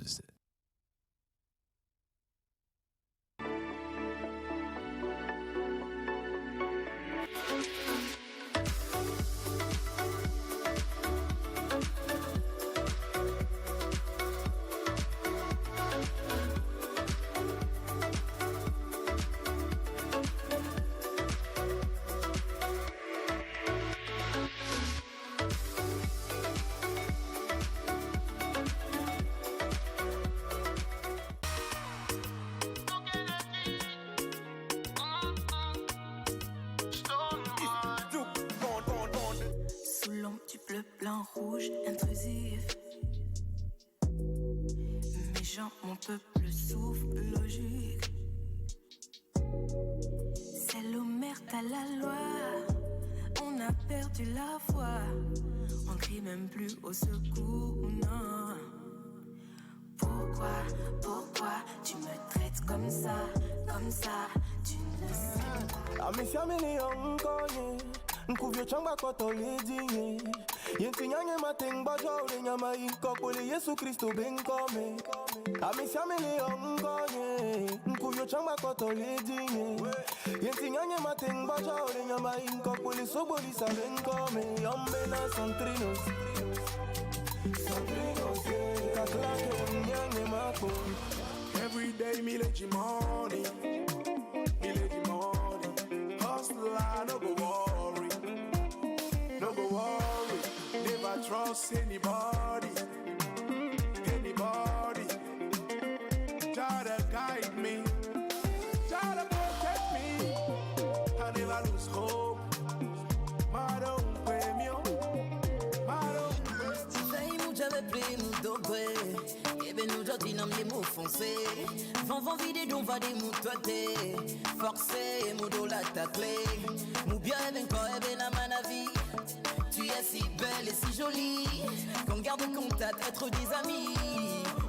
Buzz. Rouge, intrusif. Méchant, mon peuple souffre, logique. C'est l'omerta à la loi. On a perdu la foi. On crie même plus au secours, non. Pourquoi tu me traites comme ça, tu ne sais pas. Nkuvyo chamba koto ledinye Yentinyange mating bajaure nyama inkokole Yesu Kristo benkome Amisiamele ongonye Nkuvyo chamba koto ledinye Yentinyange mating bajaure nyama inkokole Sobolisa benkome Yombe na santrinos Kaklake unyange mako Every day me let you money Hustler, no go worry. No go worry. Never trust anybody. Try to guide me. Try to protect me. I never lose hope. Maro un premio. Vai mujabe primo dobre. Ebe nou jodi nam ye mou fonse. Van vide don va de mou toate. Forcé, mou do la ta clé. Mou bien ebe ko ebe la manavi. Tu es si belle et si jolie qu'on garde contact, être des amis.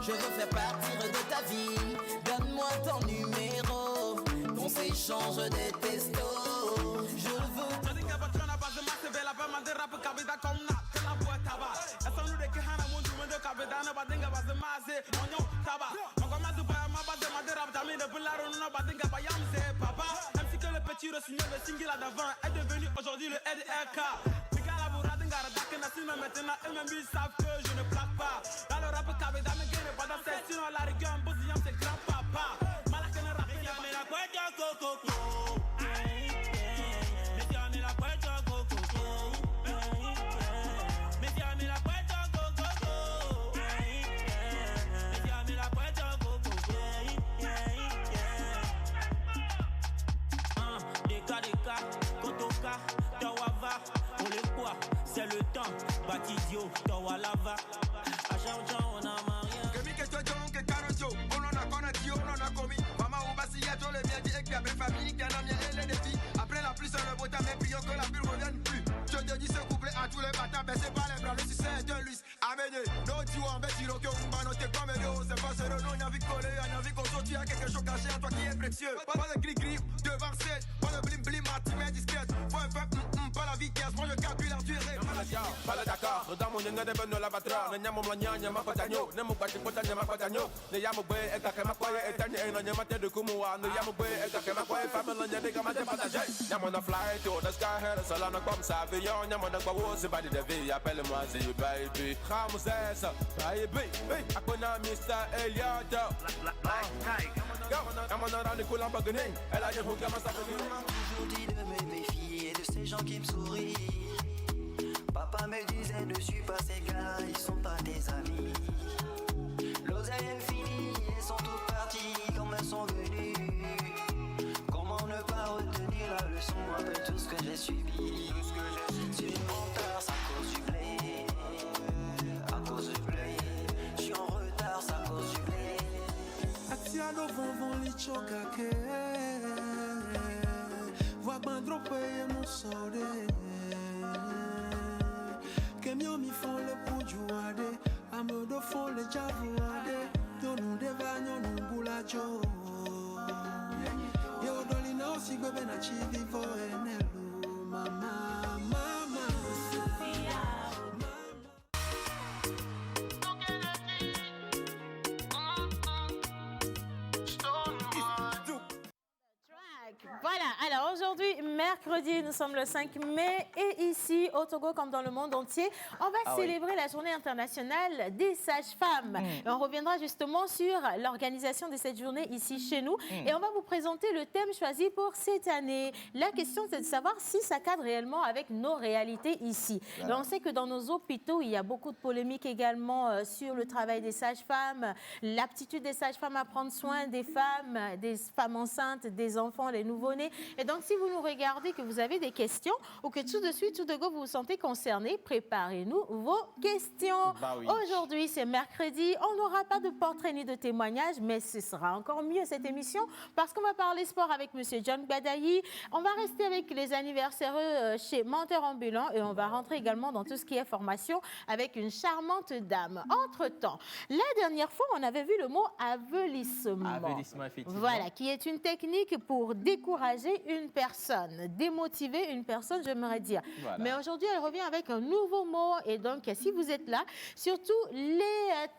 Je veux faire partir de ta vie. Donne-moi ton numéro, qu'on s'échange des testos. Je veux. Le petit Rossignol, le single à d'avant est devenu aujourd'hui le LRK. Maintenant, eux-mêmes savent que je ne plaque pas. Dans le rap, Kabeda me gagne pas dans cette sinon la rigueur, un bousillon, c'est grand-papa. Malakane rap, il y a la poète de coco. C'est le temps, Batidio, Tawalava. Aja on a marié. Que mi que toi que Karojo, on en a connu, on en a commis. Maman ou Bassia, tous les biens dit et qu'il y a belle famille, qu'il y en a bien et les défis. Après la pluie, c'est le beau temps, mais prions que la pluie ne revienne plus. Je te dis ce couplet à tous les matins, baissez pas les bras, le succès est de Luis. Amenez, non, tu en bête, tu l'as noté comme un héros. C'est pas ce nom, il y a envie de coller, il y a envie qu'on sorte, il y a quelque chose caché en toi qui est précieux. Pas de gris-gris, devant 7, pas de blim-blim, ma team est discrète. Pas un peuple, pas la vitesse, moi je calcule la durée. Bala Dakar, Damu Nene de Beno la Batra, Nanyamo Mlanyanya Mapatano, Nemo Batipotanya Mapatano, Neyambe, Ekakamakoye, Etanya, and Yamate de Kumua, Neyambe, Ekakamakoye, family, and Kamate Pataja. Yamana fly to the sky, had a Salana come Savion, Yamana was about the Villa Pelemazi, baby. Hamusesa, baby, Akona Mr. Eliada. Yamana Rani Kulambagane, Elijah Hugamasa. Aujourd'hui de me méfier de ces gens qui me sourient. Papa me disait ne suis pas ces gars, ils sont pas tes amis. L'oseille est finie, elles sont toutes parties comme elles sont venues. Comment ne pas retenir la leçon après tout ce que j'ai subi. C'est une honte, c'est à cause du blé. À cause du blé. Je suis en retard, c'est à cause du blé. Atiano vont les chokake. Voix ben dropper mon soleil. Kemio mi font le pour jouade, amodo font le javouade, yonou deva yonou boulajo. Yo dolina aussi bebe na chivi vo enelu, mama. Voilà, alors aujourd'hui, mercredi, nous sommes le 5 mai et ici, au Togo comme dans le monde entier, on va célébrer la journée internationale des sages-femmes. Et on reviendra justement sur l'organisation de cette journée ici chez nous et on va vous présenter le thème choisi pour cette année. La question, c'est de savoir si ça cadre réellement avec nos réalités ici. Et on sait que dans nos hôpitaux, il y a beaucoup de polémiques également sur le travail des sages-femmes, l'aptitude des sages-femmes à prendre soin des femmes enceintes, des enfants, les nouveau-nés. Et donc, si vous nous regardez, que vous avez des questions ou que tout de suite, tout de go, vous vous sentez concerné, préparez-nous vos questions. Aujourd'hui, c'est mercredi. On n'aura pas de portrait ni de témoignage, mais ce sera encore mieux cette émission parce qu'on va parler sport avec M. John Badayi. On va rester avec les anniversaires chez Menteur Ambulant et on va rentrer également dans tout ce qui est formation avec une charmante dame. Entre-temps, la dernière fois, on avait vu le mot avelissement. Avelissement, effectivement. Voilà, qui est une technique pour décourager une personne, démotiver une personne, j'aimerais dire. Voilà. Mais aujourd'hui, elle revient avec un nouveau mot. Et donc, si vous êtes là, surtout les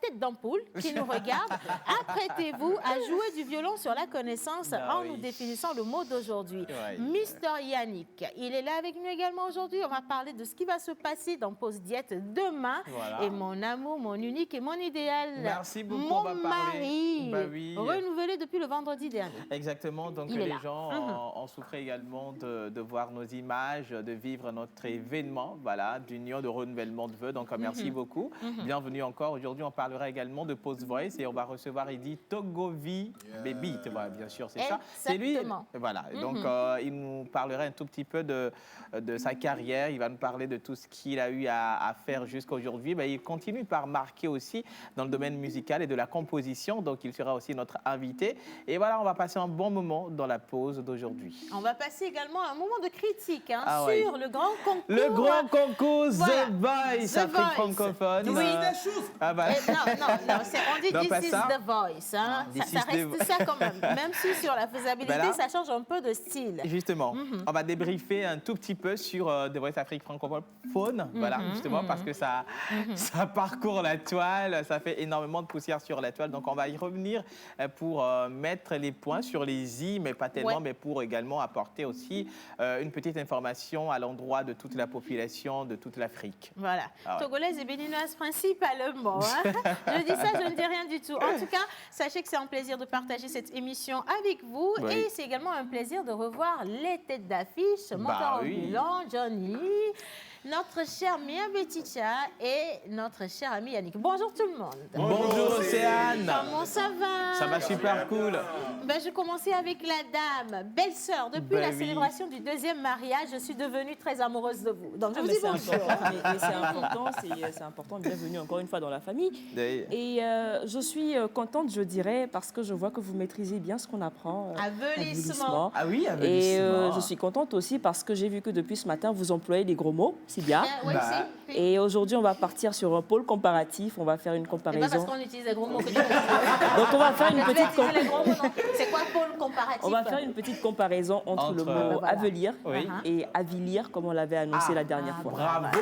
têtes d'ampoule qui nous regardent, apprêtez-vous à jouer du violon sur la connaissance en nous définissant le mot d'aujourd'hui. Mister Yannick, il est là avec nous également aujourd'hui. On va parler de ce qui va se passer dans Pause Diète demain. Et mon amour, mon unique et mon idéal. Merci beaucoup, mon mari, renouvelé depuis le vendredi dernier. Exactement, donc les gens on souffrait également de voir nos images, de vivre notre événement, voilà, d'union, de renouvellement de vœux. Donc, merci beaucoup. Bienvenue encore. Aujourd'hui, on parlera également de Pause Voice et on va recevoir Eddy Togovi Baby. Voilà, bien sûr, c'est ça. C'est lui. Voilà. Donc, il nous parlera un tout petit peu de sa carrière. Il va nous parler de tout ce qu'il a eu à faire jusqu'à aujourd'hui. Il continue par marquer aussi dans le domaine musical et de la composition. Donc, il sera aussi notre invité. Et voilà, on va passer un bon moment dans la pause d'aujourd'hui. On va passer également à un moment de critique sur le grand concours. Le grand concours The Voice, Afrique francophone. Oui. Non, on dit This is the Voice. Ça reste ça quand même. Même si sur la faisabilité, ça change un peu de style. Justement, on va débriefer un tout petit peu sur The Voice Afrique francophone. Voilà, justement, parce que ça parcourt la toile, ça fait énormément de poussière sur la toile. Donc, on va y revenir pour mettre les points sur les i, mais pas tellement, mais pour également apporter aussi une petite information à l'endroit de toute la population de toute l'Afrique. Voilà, togolaise et béninoise principalement. Je dis ça, je ne dis rien du tout. En tout cas, sachez que c'est un plaisir de partager cette émission avec vous et c'est également un plaisir de revoir les têtes d'affiche, Menteur Ambulant, Johnny, notre chère Mia Beticha et notre cher ami Yannick. Bonjour tout le monde. Bonjour Océane. Comment ça va? Ça va super cool. Je commençais avec la dame, belle-sœur. Depuis la célébration du deuxième mariage, je suis devenue très amoureuse de vous. Donc je vous dis bonjour. C'est important. Bienvenue encore une fois dans la famille. Et je suis contente, je dirais, parce que je vois que vous maîtrisez bien ce qu'on apprend. Avelissement. Ah oui, avelissement. Et je suis contente aussi parce que j'ai vu que depuis ce matin, vous employez des gros mots. C'est bien. Et aujourd'hui, on va partir sur un pôle comparatif. On va faire une comparaison. C'est pas parce qu'on utilise les gros mots que tu Donc, on va faire une petite comparaison. C'est quoi pôle comparatif? On va faire une petite comparaison entre le mot avelir et avilir, comme on l'avait annoncé la dernière fois. Bravo.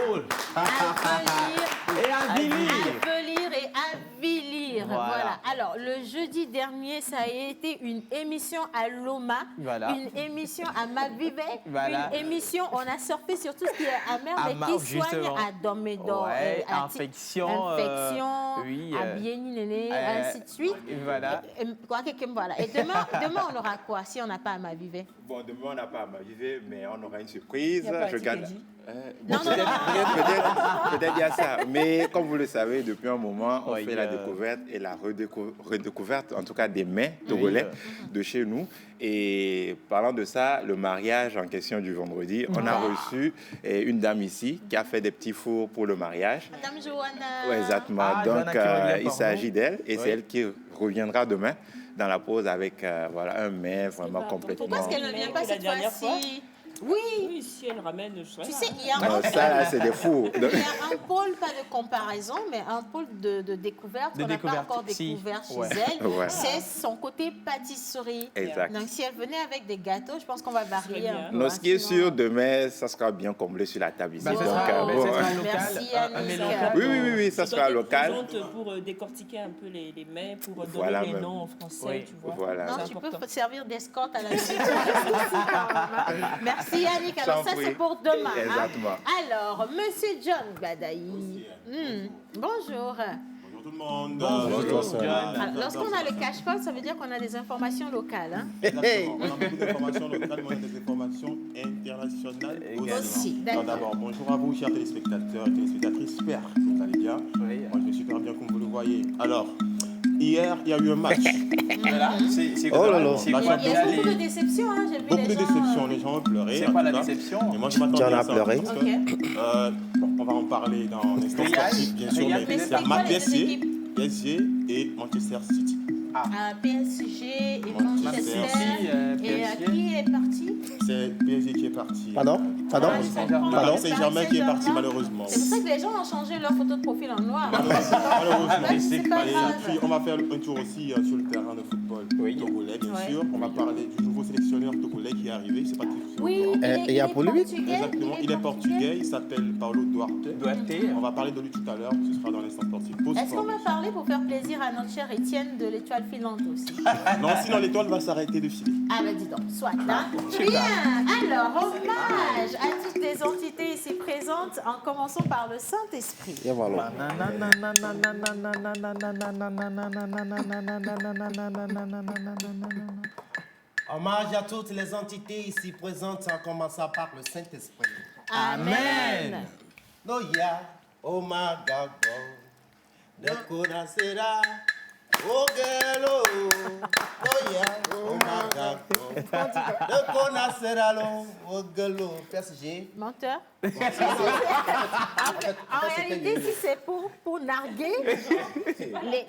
Et avilir et avilir. Voilà. Alors, le jeudi dernier, ça a été une émission à Loma, une émission à Mavive, une émission, on a surfé sur tout ce qui est amer, mais qui soigne à Domédor, infection, à Bienni, ainsi de suite. Voilà. Et demain, on aura quoi si on n'a pas à Mavive? Bon, demain, on n'a pas à Mavive, mais on aura une surprise. Je garde. Peut-être il y a ça. Mais comme vous le savez, depuis un moment, on fait la découverte et la redécouverte, en tout cas des mets togolais de chez nous. Et parlant de ça, le mariage en question du vendredi, on a reçu une dame ici qui a fait des petits fours pour le mariage. Madame Johanna. Oui, exactement. Donc, il s'agit d'elle et c'est elle qui reviendra demain dans la pause avec un mets vraiment complètement... Pourquoi est-ce qu'elle ne vient pas cette fois-ci? Oui, si elle ramène, je sais. Tu sais, il y a ça, là, c'est des fous. Il y a un pôle, pas de comparaison, mais un pôle de découverte qu'on n'a pas encore découvert chez elle. Ouais. C'est son côté pâtisserie. Exact. Donc, si elle venait avec des gâteaux, je pense qu'on va varier un peu. Non, ce qui est sûr, demain, ça sera bien comblé sur la table ici. Ça sera Merci, Yannick. Oui, ça sera local. Pour décortiquer un peu les mets, pour Voilà, donner les noms en français, tu vois. Voilà. Non, tu peux servir d'escorte à la nourriture. Merci Yannick. Alors ça, c'est pour demain. Exactement. Alors, Monsieur John Badaï. Bonjour. Bonjour tout le monde. Bonjour, Alors, lorsqu'on a le cache-pot, ça veut dire qu'on a des informations locales. Hein? Exactement. On a beaucoup d'informations locales, mais on a des informations internationales aussi. D'abord, bonjour à vous, chers téléspectateurs et téléspectatrices. J'espère que vous allez bien. Oui. Moi, je vais super bien, comme vous le voyez. Alors, hier, il y a eu un match. Voilà. Oh là là. Il y a beaucoup de déceptions. Hein? J'ai vu beaucoup de déceptions. Les gens ont pleuré. C'est quoi la déception? Et moi, je m'attendais à ça. pleuré. Bon, on va en parler dans un instant sportif, bien sûr. Mais il y a Mac PSG et Manchester City. PSG et Manchester. Et qui est parti? C'est PSG qui est parti. Pardon? Saint-Germain qui est parti, malheureusement. C'est pour ça que les gens ont changé leur photo de profil en noir. Malheureusement. C'est pas grave. Et puis, on va faire un tour aussi sur le terrain de football togolais, bien sûr. On va parler du nouveau sélectionneur togolais qui est arrivé. Je ne sais pas qui Oui, il y a pour lui. Exactement, il est portugais, il s'appelle Paulo Duarte. On va parler de lui tout à l'heure, ce sera dans l'instant sportif. Est-ce qu'on va parler pour faire plaisir à notre cher Étienne de l'étoile filante aussi? Non, sinon l'étoile va s'arrêter de filer. Ah ben dis donc, soit. Hein? Bien, alors hommage à toutes les entités ici présentes, en commençant par le Saint-Esprit. Et voilà. Hommage à toutes les entités ici présentes, en commençant par le Saint-Esprit. Amen. No ya, oh my God, de conacera, oh gelo, no ya, oh my God, de conacera, oh gelo, PSG. Menteur. En réalité, si c'est pour narguer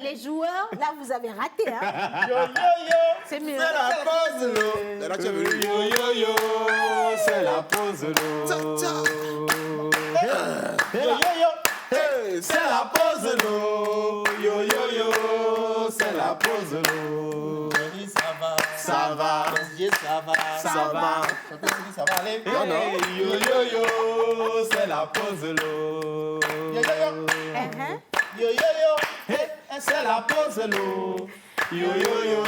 les joueurs, là vous avez raté. Hein? Yo yo yo, c'est mieux. C'est la pause l'eau. Yo yo yo, c'est la pause l'eau. Yo yo yo, c'est la pause l'eau. Yo yo yo, c'est la pause l'eau. Ça va, ça va. Ça va aller. Yo yo yo, c'est la pause l'eau. Yo yo yo, c'est la pause l'eau. Yo yo yo,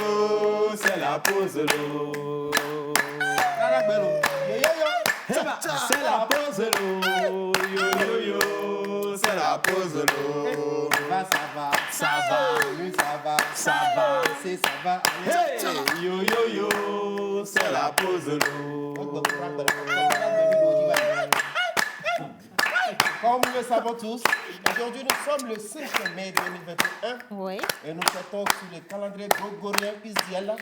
c'est la pause l'eau. C'est la pause l'eau. Yo yo yo, c'est la pause l'eau. Ça va, c'est ça va. Hey, yo yo yo, c'est la pause l'eau. Comme nous le savons tous, aujourd'hui nous sommes le 5 mai 2021. Oui. Et nous fêtons sur le calendrier grégorien usuel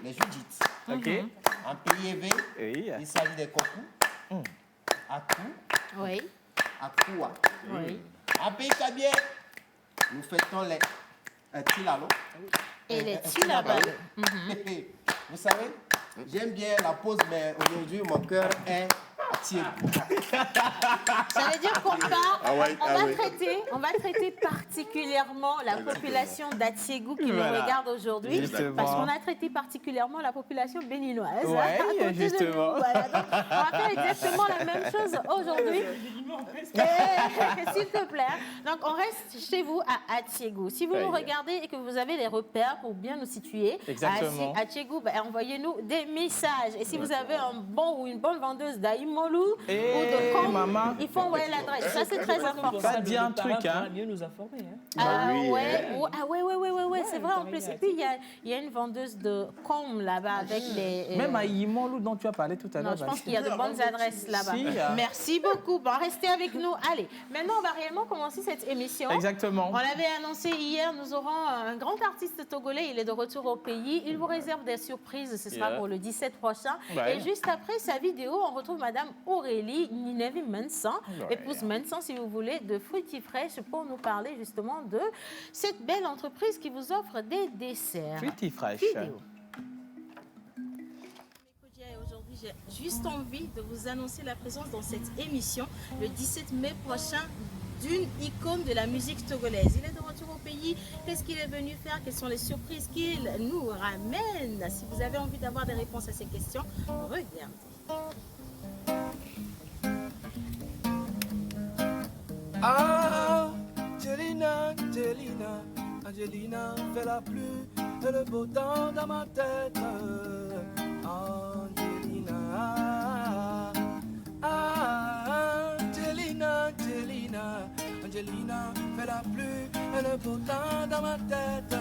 les Judith. Ok. En pays élevé, il s'agit des cocos, Akou, Akoua. Oui. En pays kabien, nous fêtons les Tilalo. Et les Tilabalo. Vous savez, j'aime bien la pause, mais aujourd'hui, mon cœur est Tiégou. Ça veut dire qu'on on va traiter particulièrement la population d'Atiégou qui nous regarde aujourd'hui, parce qu'on a traité particulièrement la population béninoise. Oui, justement. Voilà, donc, on va faire exactement la même chose aujourd'hui. S'il te plaît. Donc, on reste chez vous à Atiégou. Si vous nous regardez et que vous avez des repères pour bien nous situer, à Atiégou, envoyez-nous des messages. Et si vous avez un bon ou une bonne vendeuse d'Aïmolou ou de Com, il faut envoyer l'adresse. Ça, c'est très important. Ça dit un truc, hein. Mieux nous informer. Ouais, c'est vrai en plus. Et puis, il y a une vendeuse de Com là-bas avec les... Même à Aïmolou dont tu as parlé tout à l'heure. Non, je pense qu'il y a de bonnes adresses là-bas. Merci beaucoup. Bon, restez avec nous. Allez, maintenant, on va réellement commencer cette émission. Exactement. On l'avait annoncé hier, nous aurons un grand artiste togolais. Il est de retour au pays. Il vous réserve des surprises. Ce sera pour le 17 prochain. Et juste après sa vidéo, on retrouve Madame Aurélie Ninevi Mensan, épouse Mensan, si vous voulez, de Fruitifresh, pour nous parler justement de cette belle entreprise qui vous offre des desserts. Fruitifresh. J'ai juste envie de vous annoncer la présence dans cette émission le 17 mai prochain d'une icône de la musique togolaise. Il est de retour au pays. Qu'est-ce qu'il est venu faire? Quelles sont les surprises qu'il nous ramène? Si vous avez envie d'avoir des réponses à ces questions, regardez. Ah, Angelina, Angelina, Angelina fait la pluie et le beau temps dans ma tête. Angelina, Angelina, Angelina, Angelina fait la pluie et le beau temps dans ma tête.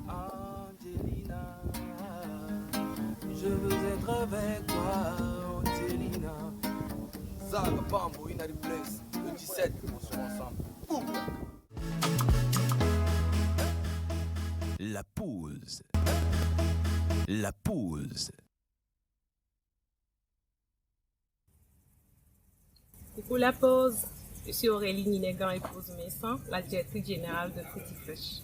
Angelina, je veux être avec toi, Angelina. Zaga Bambo, in the place. Le 17, on sera ensemble. Boum. La pause. La pause. Coucou la pause. Je suis Aurélie Ninegan, épouse Messan, la directrice générale de Fruitifresh.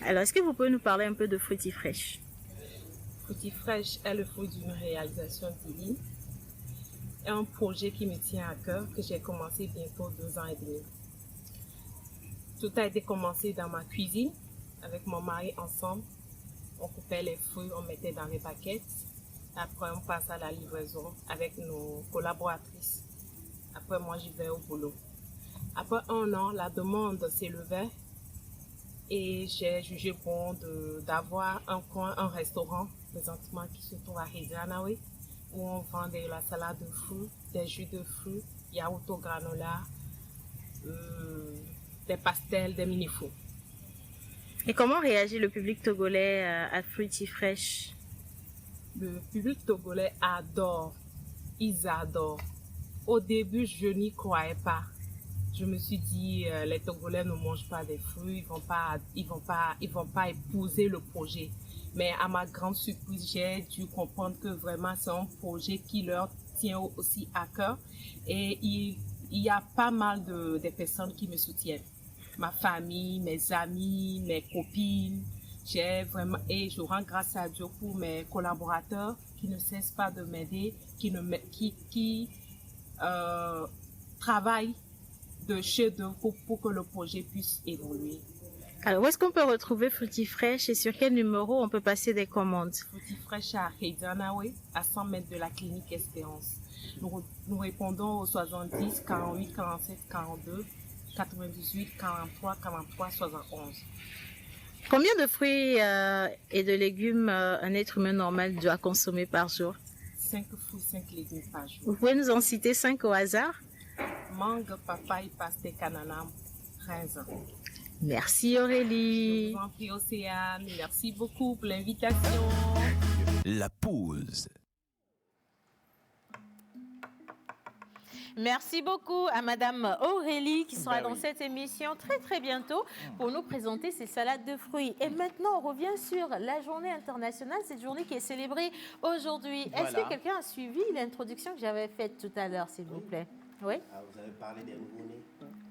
Alors, est-ce que vous pouvez nous parler un peu de Fruitifresh? Fruitifresh est le fruit d'une réalisation divine. C'est un projet qui me tient à cœur, que j'ai commencé bientôt 2 ans et demi. Tout a été commencé dans ma cuisine, avec mon mari ensemble. On coupait les fruits, on mettait dans les baguettes. Après, on passe à la livraison avec nos collaboratrices. Après, moi, j'y vais au boulot. Après 1 an, la demande s'élevait et j'ai jugé bon d'avoir un coin, un restaurant présentement qui se trouve à Hedianawe, où on vend de la salade de fruits, des jus de fruits, yaourt au granola, des pastels, des mini-fours. Et comment réagit le public togolais à Fruitifresh? Le public togolais adore, ils adorent. Au début, je n'y croyais pas. Je me suis dit, les Togolais ne mangent pas des fruits, ils vont pas épouser le projet. Mais à ma grande surprise, j'ai dû comprendre que vraiment c'est un projet qui leur tient aussi à cœur. Et il y a pas mal de personnes qui me soutiennent. Ma famille, mes amis, mes copines. Et je rends grâce à Dieu pour mes collaborateurs qui ne cessent pas de m'aider, qui travaillent de chez eux pour que le projet puisse évoluer. Alors, où est-ce qu'on peut retrouver Fruitifresh et sur quel numéro on peut passer des commandes? Fruitifresh à Hedianawe, à 100 mètres de la clinique Espérance. Nous répondons au 70 48 47 42 98 43 43 71. Combien de fruits et de légumes un être humain normal doit consommer par jour? 5 fruits, 5 légumes par jour. Vous pouvez nous en citer 5 au hasard? Mangue, papaye, pastèque, ananas, raisin. Merci Aurélie. Je vous en prie Océane. Merci beaucoup pour l'invitation. La pause. Merci beaucoup à Madame Aurélie qui sera dans cette émission très bientôt pour nous présenter ces salades de fruits. Et maintenant, on revient sur la journée internationale, cette journée qui est célébrée aujourd'hui. Est-ce que quelqu'un a suivi l'introduction que j'avais faite tout à l'heure, s'il vous plaît? Oui. Vous avez parlé des nouveau-nés.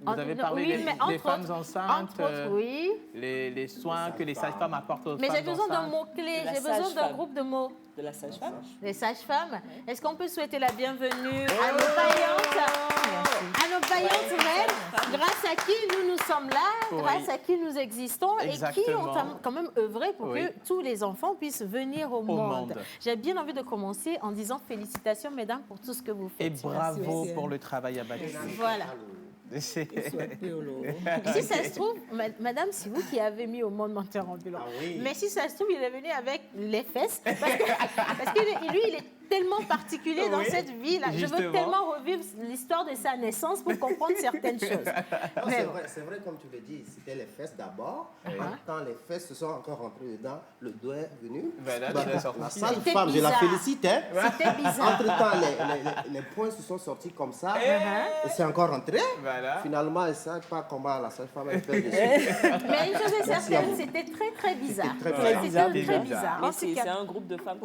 Vous avez parlé des femmes enceintes, oui. les soins que les sages-femmes apportent aux femmes enceintes. Mais j'ai besoin d'un mot-clé, j'ai besoin d'un groupe de mots. De la sage-femme. Les sages-femmes. Est-ce qu'on peut souhaiter la bienvenue à nos vaillantes, reines, grâce à qui nous sommes là, grâce à qui nous existons et qui ont quand même œuvré pour que tous les enfants puissent venir au monde. J'ai bien envie de commencer en disant félicitations, mesdames, pour tout ce que vous faites. Et bravo pour le travail abattu. Voilà. Si ça se trouve, madame, c'est vous qui avez mis au monde menteur ambulant. Mais si ça se trouve, il est venu avec les fesses. Parce que lui, il est tellement particulier dans cette vie-là. Je veux tellement revivre l'histoire de sa naissance pour comprendre certaines choses. C'est vrai, comme tu le dis, c'était les fesses d'abord. Quand les fesses se sont encore rentrées dedans, le doigt est venu. La sale femme, je la félicite. C'était bizarre. Entre-temps, les points se sont sortis comme ça. Et c'est encore rentré. Finalement, elle ne sait pas comment la sale femme a fait dessus. Mais une chose est certaine, c'était très bizarre. C'était très bizarre. C'est un groupe de femmes.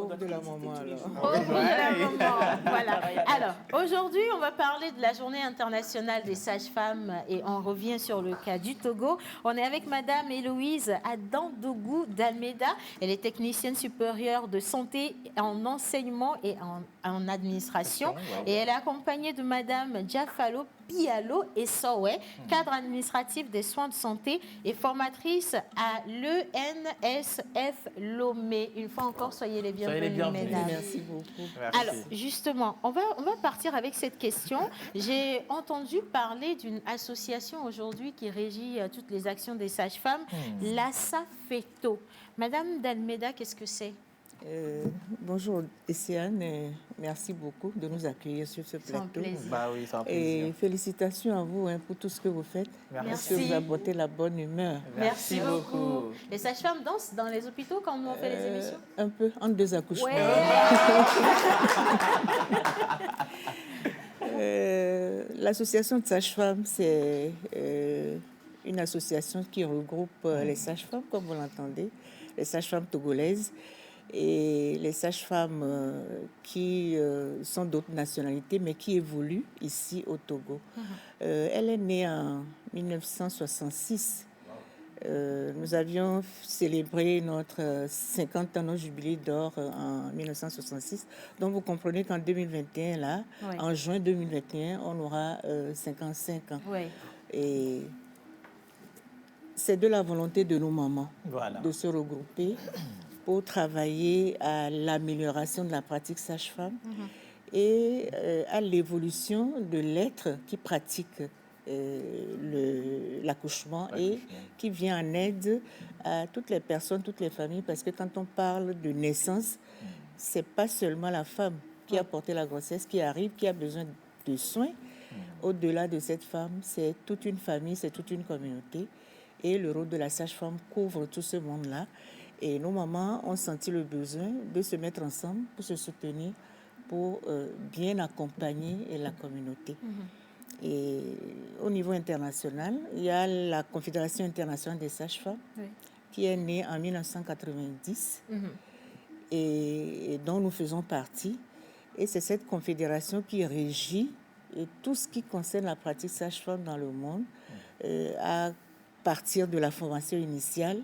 Voilà. Alors, Aujourd'hui, on va parler de la Journée internationale des sages-femmes et on revient sur le cas du Togo. On est avec Madame Héloïse Adandougou d'Almeida. Elle est technicienne supérieure de santé en enseignement et en administration. Et elle est accompagnée de Madame Diafalo Pialo et Sowe, cadre administratif des soins de santé et formatrice à l'ENSF Lomé. Une fois encore, soyez les bienvenus, mesdames. Merci beaucoup. Merci. Alors, justement, on va partir avec cette question. J'ai entendu parler d'une association aujourd'hui qui régit toutes les actions des sages-femmes, la SAFETO. Madame d'Almeida, qu'est-ce que c'est? Bonjour Essiane, merci beaucoup de nous accueillir sur ce plateau. C'est un plaisir. Bah oui, c'est un plaisir. Et félicitations à vous pour tout ce que vous faites. Merci. Parce que vous apportez la bonne humeur. Merci beaucoup. Les sages-femmes dansent dans les hôpitaux quand on fait les émissions? Un peu, entre deux accouchements. L'association de sages-femmes, c'est une association qui regroupe les sages-femmes, comme vous l'entendez, les sages-femmes togolaises, et les sages-femmes qui sont d'autres nationalités, mais qui évoluent ici au Togo. Elle est née en 1966. Nous avions célébré notre 50 ans, notre jubilé d'or en 1966. Donc vous comprenez qu'en 2021, là, en juin 2021, on aura 55 ans. Et c'est de la volonté de nos mamans de se regrouper pour travailler à l'amélioration de la pratique sage-femme et à l'évolution de l'être qui pratique l'accouchement et qui vient en aide à toutes les personnes, toutes les familles, parce que quand on parle de naissance, c'est pas seulement la femme qui a porté la grossesse, qui arrive, qui a besoin de soins. Au-delà de cette femme, c'est toute une famille, c'est toute une communauté. Et le rôle de la sage-femme couvre tout ce monde-là. Et nos mamans ont senti le besoin de se mettre ensemble pour se soutenir, pour bien accompagner la communauté. Et au niveau international, il y a la Confédération internationale des sages-femmes qui est née en 1990 et dont nous faisons partie. Et c'est cette confédération qui régit tout ce qui concerne la pratique sage-femme dans le monde, à partir de la formation initiale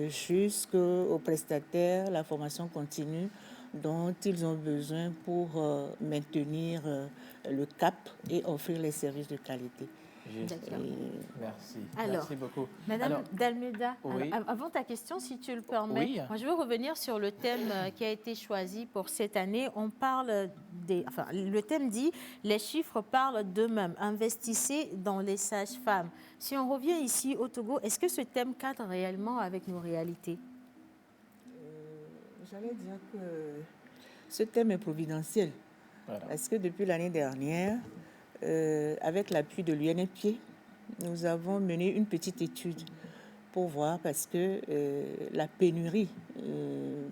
jusqu'aux prestataires, la formation continue dont ils ont besoin pour maintenir le cap et offrir les services de qualité. Merci. Alors, merci beaucoup. Madame d'Almeida, avant ta question, si tu le permets, moi, je veux revenir sur le thème qui a été choisi pour cette année. On parle le thème dit « Les chiffres parlent d'eux-mêmes. Investissez dans les sages-femmes ». Si on revient ici au Togo, est-ce que ce thème cadre réellement avec nos réalités? J'allais dire que ce thème est providentiel. Parce que depuis l'année dernière, avec l'appui de l'UNFPA, nous avons mené une petite étude pour voir, parce que la pénurie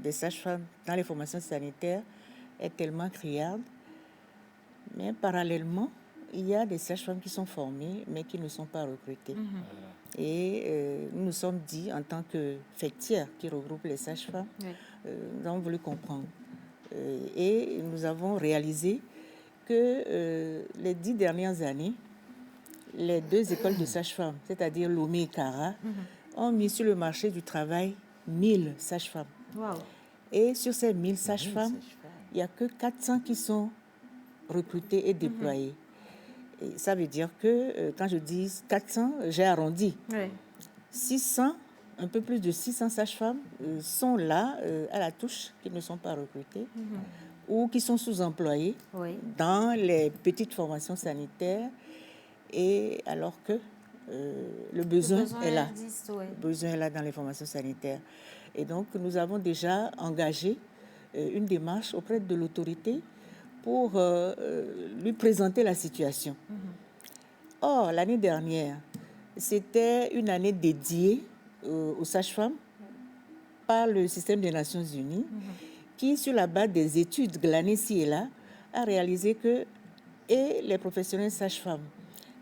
des sages-femmes dans les formations sanitaires est tellement criarde. Mais parallèlement, il y a des sages-femmes qui sont formées, mais qui ne sont pas recrutées. Et nous nous sommes dit, en tant que fêtière qui regroupe les sages-femmes, nous avons voulu comprendre. Et nous avons réalisé que les 10 dernières années, les 2 écoles de sages-femmes, c'est-à-dire Lomé et Kara, ont mis sur le marché du travail 1000 sages-femmes. Et sur ces 1000 sages-femmes, il n'y a que 400 qui sont recrutées et déployées. Et ça veut dire que, quand je dis 400, j'ai arrondi. 600, un peu plus de 600 sages-femmes sont là, à la touche, qui ne sont pas recrutées. Ou qui sont sous-employés dans les petites formations sanitaires, et alors que le besoin est là. Le besoin est là dans les formations sanitaires. Et donc, nous avons déjà engagé une démarche auprès de l'autorité pour lui présenter la situation. Or, l'année dernière, c'était une année dédiée aux sages-femmes par le système des Nations Unies, qui, sur la base des études glanées ici et là, a réalisé que et les professionnels sages-femmes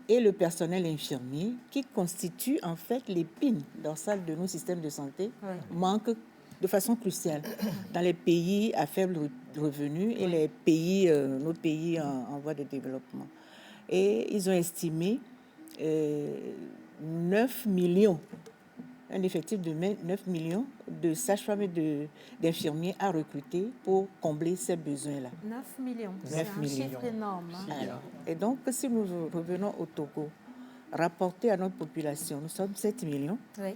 et le personnel infirmier, qui constituent en fait l'épine dorsale de nos systèmes de santé, manquent de façon cruciale dans les pays à faible revenu et les pays, nos pays en voie de développement. Et ils ont estimé 9 millions, un effectif de 9 millions de sages-femmes et d'infirmiers à recruter pour combler ces besoins-là. 9 millions, c'est un chiffre énorme. Alors, et donc, si nous revenons au Togo, rapporté à notre population, nous sommes 7 millions. Oui.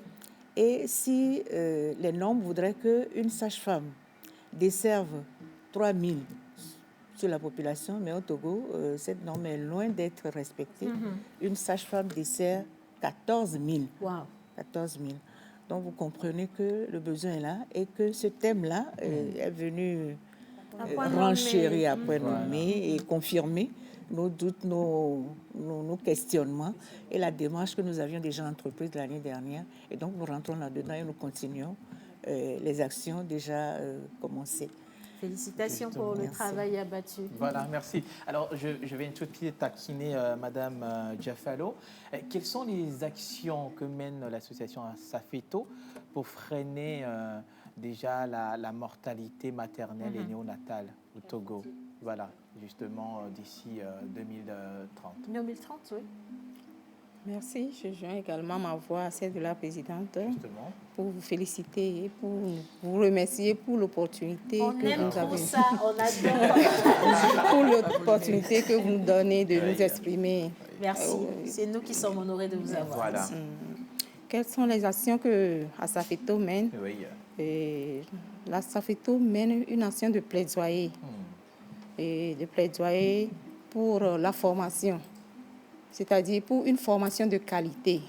Et si les normes voudraient qu'une sage-femme desserve 3 000 sur la population, mais au Togo, cette norme est loin d'être respectée. Une sage-femme dessert 14 000. Wow. 14 000. Donc, vous comprenez que le besoin est là et que ce thème-là est venu renchérir, après nommer et confirmer nos doutes, nos questionnements et la démarche que nous avions déjà entreprise l'année dernière. Et donc, nous rentrons là-dedans et nous continuons les actions déjà commencées. Félicitations pour le travail abattu. Voilà, merci. Alors, je vais un tout petit taquiner Madame Diafalo. Quelles sont les actions que mène l'association Safeto pour freiner déjà la mortalité maternelle et néonatale au Togo? Voilà, justement, d'ici 2030. 2030, oui. Merci. Je joins également ma voix à celle de la présidente pour vous féliciter et pour vous remercier pour l'opportunité que vous avez. Ça, on adore. Pour l'opportunité que vous nous donnez de nous exprimer. Merci. C'est nous qui sommes honorés de vous avoir. Voilà. Quelles sont les actions que Asafeto mène? Et la Safeto mène une action de plaidoyer. Et de plaidoyer pour la formation. C'est-à-dire pour une formation de qualité.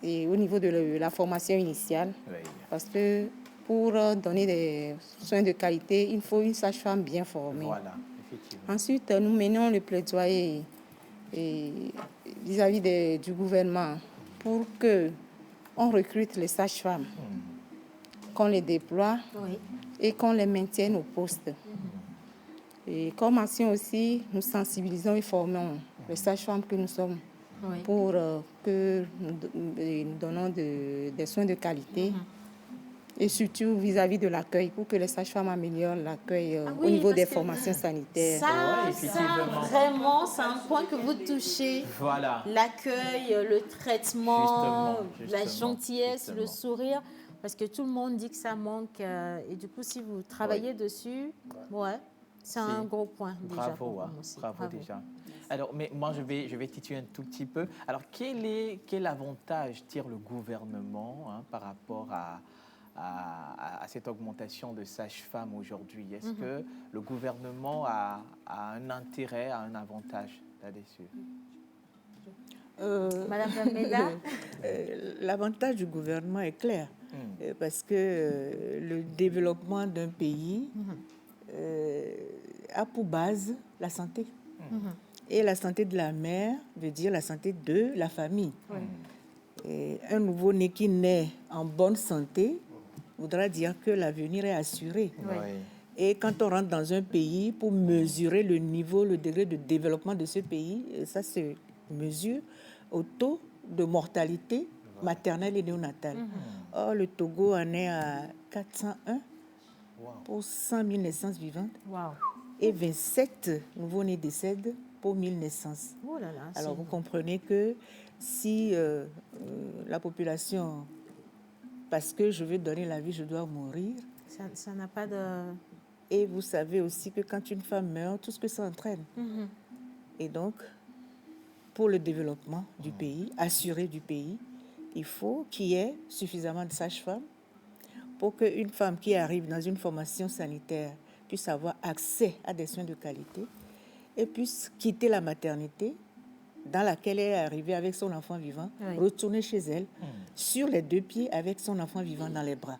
Et au niveau de la formation initiale, parce que pour donner des soins de qualité, il faut une sage-femme bien formée. Voilà, effectivement. Ensuite, nous menons le plaidoyer vis-à-vis du gouvernement pour qu'on recrute les sages-femmes, qu'on les déploie et qu'on les maintienne au poste. Et comme action aussi, nous sensibilisons et formons les sages-femmes que nous sommes pour que nous donnons des soins de qualité et surtout vis-à-vis de l'accueil, pour que les sages-femmes améliorent l'accueil au niveau des formations sanitaires. Ça, vraiment, c'est un point que vous touchez. Voilà. L'accueil, le traitement, la gentillesse, le sourire, parce que tout le monde dit que ça manque. Et du coup, si vous travaillez dessus, c'est un gros point déjà. Bravo déjà. Alors, mais moi, je vais titiller un tout petit peu. Alors, quel avantage tire le gouvernement par rapport à cette augmentation de sages-femmes aujourd'hui? Est-ce que le gouvernement a un intérêt, a un avantage là-dessus? Madame Gameda? L'avantage du gouvernement est clair, parce que le développement d'un pays a pour base la santé. Et la santé de la mère veut dire la santé de la famille. Et un nouveau-né qui naît en bonne santé voudra dire que l'avenir est assuré. Et quand on rentre dans un pays, pour mesurer le niveau, le degré de développement de ce pays, ça se mesure au taux de mortalité maternelle et néonatale. Or, le Togo en est à 401 pour 100 000 naissances vivantes. Et 27 nouveaux-nés décèdent pour 1000 naissances. Alors, vous comprenez que si la population, parce que je veux donner la vie, je dois mourir. Ça n'a pas de... Et vous savez aussi que quand une femme meurt, tout ce que ça entraîne. Et donc, pour le développement du pays, assuré du pays, il faut qu'il y ait suffisamment de sages-femmes pour qu'une femme qui arrive dans une formation sanitaire puisse avoir accès à des soins de qualité et puisse quitter la maternité dans laquelle elle est arrivée avec son enfant vivant, retourner chez elle sur les deux pieds avec son enfant vivant dans les bras.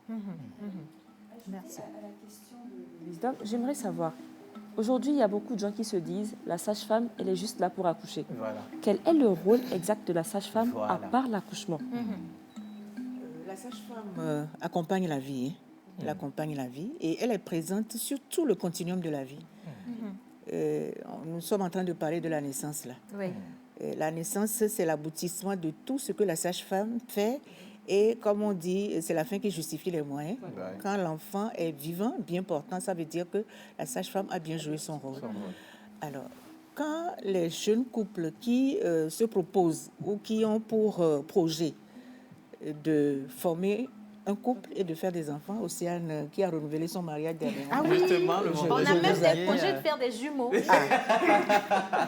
Merci. J'aimerais savoir, aujourd'hui, il y a beaucoup de gens qui se disent la sage-femme, elle est juste là pour accoucher. Quel est le rôle exact de la sage-femme à part l'accouchement? La sage-femme accompagne la vie. Elle accompagne la vie et elle est présente sur tout le continuum de la vie. Nous sommes en train de parler de la naissance là. La naissance, c'est l'aboutissement de tout ce que la sage-femme fait Et comme on dit, c'est la fin qui justifie les moyens. Quand l'enfant est vivant, bien portant, ça veut dire que la sage-femme a bien joué son rôle. Alors, quand les jeunes couples qui se proposent ou qui ont pour projet de former un couple et de faire des enfants, Océane qui a renouvelé son mariage dernièrement. Ah oui, on a même des projets de faire des jumeaux.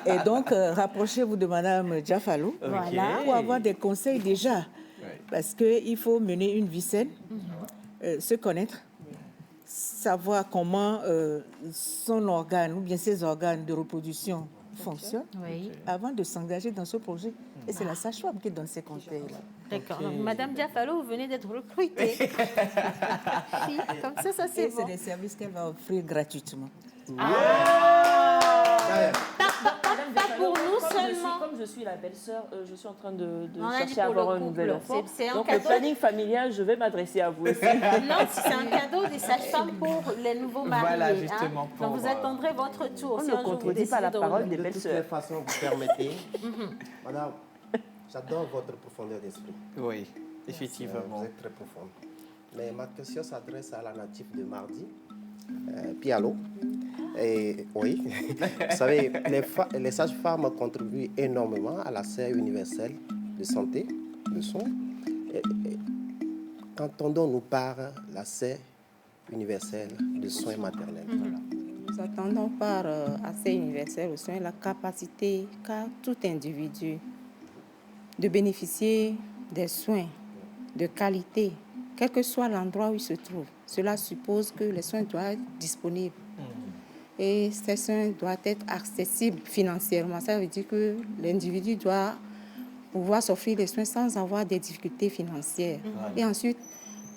Et donc, rapprochez-vous de Madame Diafalo pour avoir des conseils déjà. Parce qu'il faut mener une vie saine, se connaître, savoir comment son organe ou bien ses organes de reproduction fonctionnent avant de s'engager dans ce projet. Et c'est la sage-femme qui donne ces conseils-là. D'accord. Donc, Madame Diafalo, vous venez d'être recrutée. Comme ça c'est bon. C'est des services qu'elle va offrir gratuitement. Pas pour nous seulement. Comme je suis la belle-sœur, je suis en train de On chercher à avoir un nouvel enfant. Donc cadeau. le planning familial, je vais m'adresser à vous aussi. Non, c'est un cadeau des sages-femmes pour les nouveaux mariés. Voilà, justement. Donc vous attendrez votre tour. On ne contredit pas la parole des belles-sœurs. De toute façon, vous permettez. Madame, j'adore votre profondeur d'esprit. Oui, effectivement. Vous êtes très profonde. Mais ma question s'adresse à la native de mardi, Pialo. Et oui, vous savez, les sages-femmes contribuent énormément à la serre universelle de santé, de soins. Qu'entendons nous par la serre universelle de soins maternels? Nous attendons par accès universel aux soins la capacité qu'a tout individu de bénéficier des soins de qualité, quel que soit l'endroit où il se trouve. Cela suppose que les soins doivent être disponibles. Et ces soins doivent être accessibles financièrement. Ça veut dire que l'individu doit pouvoir s'offrir les soins sans avoir des difficultés financières. Et ensuite,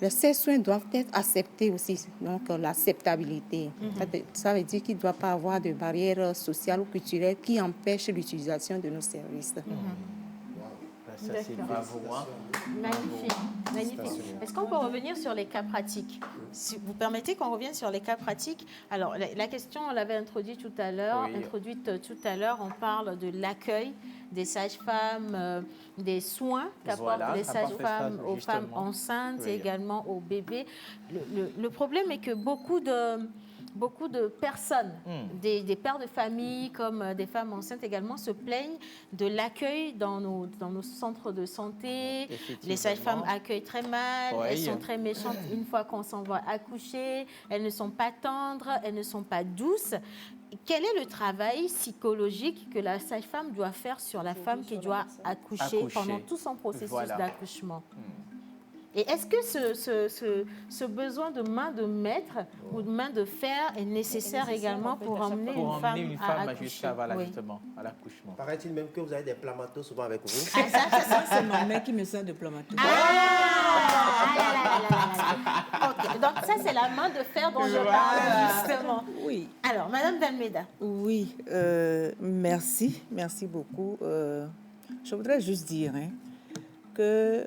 ces soins doivent être acceptés aussi, donc l'acceptabilité. Ça veut dire qu'il ne doit pas avoir de barrières sociales ou culturelles qui empêchent l'utilisation de nos services. Ça, c'est bravo. Magnifique. Magnifique. Est-ce qu'on peut revenir sur les cas pratiques? Si vous permettez qu'on revienne sur les cas pratiques. Alors, la question, on l'avait introduite tout à l'heure. On parle de l'accueil des sages-femmes, des soins qu'apportent les sages-femmes aux femmes enceintes et également aux bébés. Le problème est que beaucoup de personnes, des pères de famille comme des femmes enceintes également, se plaignent de l'accueil dans nos centres de santé. Les sages-femmes accueillent très mal, elles sont très méchantes une fois qu'on s'en va accoucher, elles ne sont pas tendres, elles ne sont pas douces. Quel est le travail psychologique que la sage-femme doit faire sur la femme qui doit accoucher pendant tout son processus d'accouchement? Et est-ce que ce besoin de main de maître ou de main de fer est nécessaire également pour emmener une femme à accoucher jusqu'à justement à l'accouchement? Paraît-il même que vous avez des plamatos souvent avec vous. Ça, c'est ma mère qui me sert de plamatos. Ok, donc ça, c'est la main de fer dont je parle justement. Oui. Alors, Madame Dalmeda. Oui, merci beaucoup. Je voudrais juste dire que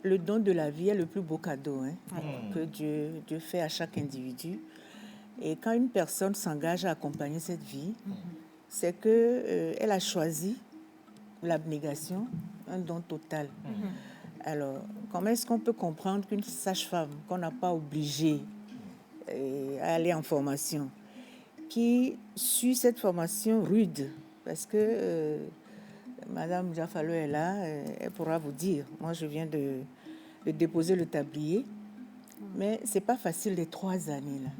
le don de la vie est le plus beau cadeau que Dieu fait à chaque individu. Et quand une personne s'engage à accompagner cette vie, c'est qu'elle a choisi l'abnégation, un don total. Alors, comment est-ce qu'on peut comprendre qu'une sage-femme qu'on n'a pas obligée à aller en formation, qui suit cette formation rude, parce que Madame Diafalo est là, elle pourra vous dire. Moi, je viens de déposer le tablier, mais c'est pas facile les 3 années là,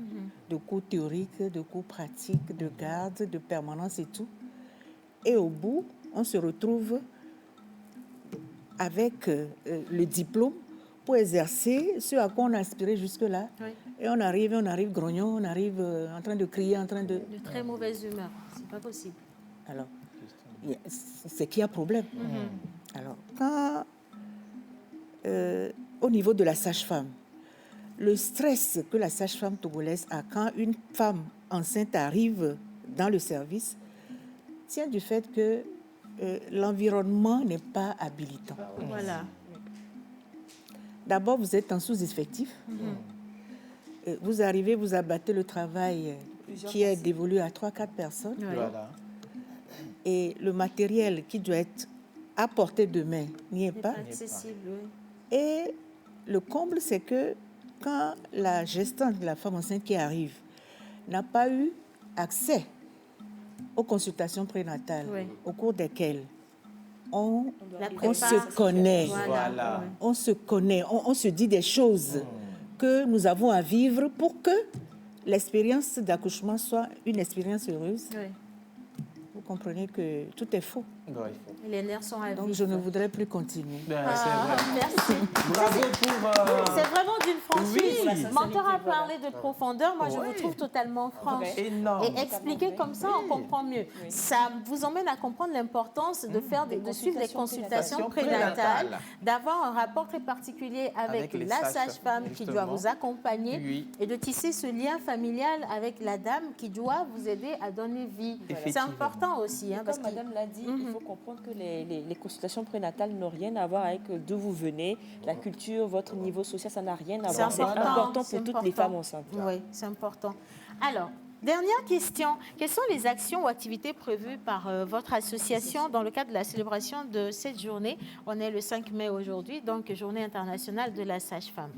de cours théoriques, de cours pratiques, de garde, de permanence et tout. Et au bout, on se retrouve avec le diplôme pour exercer ce à quoi on a aspiré jusque-là. Et on arrive grognon, on arrive en train de crier, en train de... De très mauvaise humeur, c'est pas possible. Alors, c'est qu'il y a problème. Alors, quand, au niveau de la sage-femme, le stress que la sage-femme togolaise a quand une femme enceinte arrive dans le service tient du fait que l'environnement n'est pas habilitant. Voilà. D'abord, vous êtes en sous-effectif. Vous arrivez, vous abattez le travail qui est dévolu à 3-4 personnes. Voilà. Et le matériel qui doit être à portée de main n'y est pas. Accessible, oui. Et le comble, c'est que quand la gestante de la femme enceinte qui arrive n'a pas eu accès aux consultations prénatales, au cours desquelles on se connaît, on se connaît, on se dit des choses que nous avons à vivre pour que l'expérience d'accouchement soit une expérience heureuse. Vous comprenez que tout est faux. Les nerfs sont à Donc vif. je ne voudrais plus continuer. Merci. Bravo pour... C'est vraiment d'une franchise. Oui. Mentor a parlé de profondeur. Moi, je vous trouve totalement franche. Énorme. Et expliquer comme ça, on comprend mieux. Ça vous emmène à comprendre l'importance de faire de suivre des consultations prénatales, d'avoir un rapport très particulier avec la sage-femme qui doit vous accompagner et de tisser ce lien familial avec la dame qui doit vous aider à donner vie. C'est important aussi. Parce que madame l'a dit, il faut comprendre que les consultations prénatales n'ont rien à voir avec d'où vous venez, la culture, votre niveau social, ça n'a rien à voir. C'est important pour toutes les femmes enceintes. Oui, c'est important. Alors, dernière question. Quelles sont les actions ou activités prévues par votre association dans le cadre de la célébration de cette journée? On est le 5 mai aujourd'hui, donc Journée internationale de la sage-femme.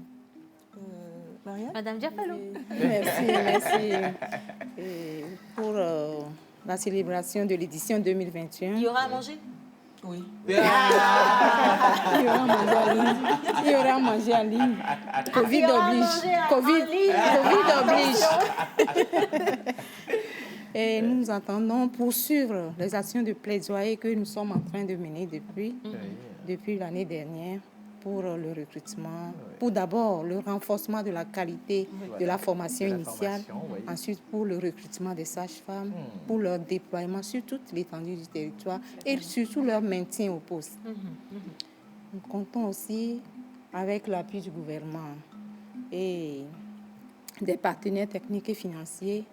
Madame Diapalo. Merci. Et pour la célébration de l'édition 2021. Il y aura à manger? Oui. Il y aura à manger en ligne. Covid oblige. Covid oblige. Et nous attendons poursuivre les actions de plaidoyer que nous sommes en train de mener depuis l'année dernière pour le recrutement, pour d'abord le renforcement de la qualité de la formation initiale, ensuite pour le recrutement des sages-femmes, pour leur déploiement sur toute l'étendue du territoire et surtout leur maintien au poste. Nous comptons aussi avec l'appui du gouvernement et des partenaires techniques et financiers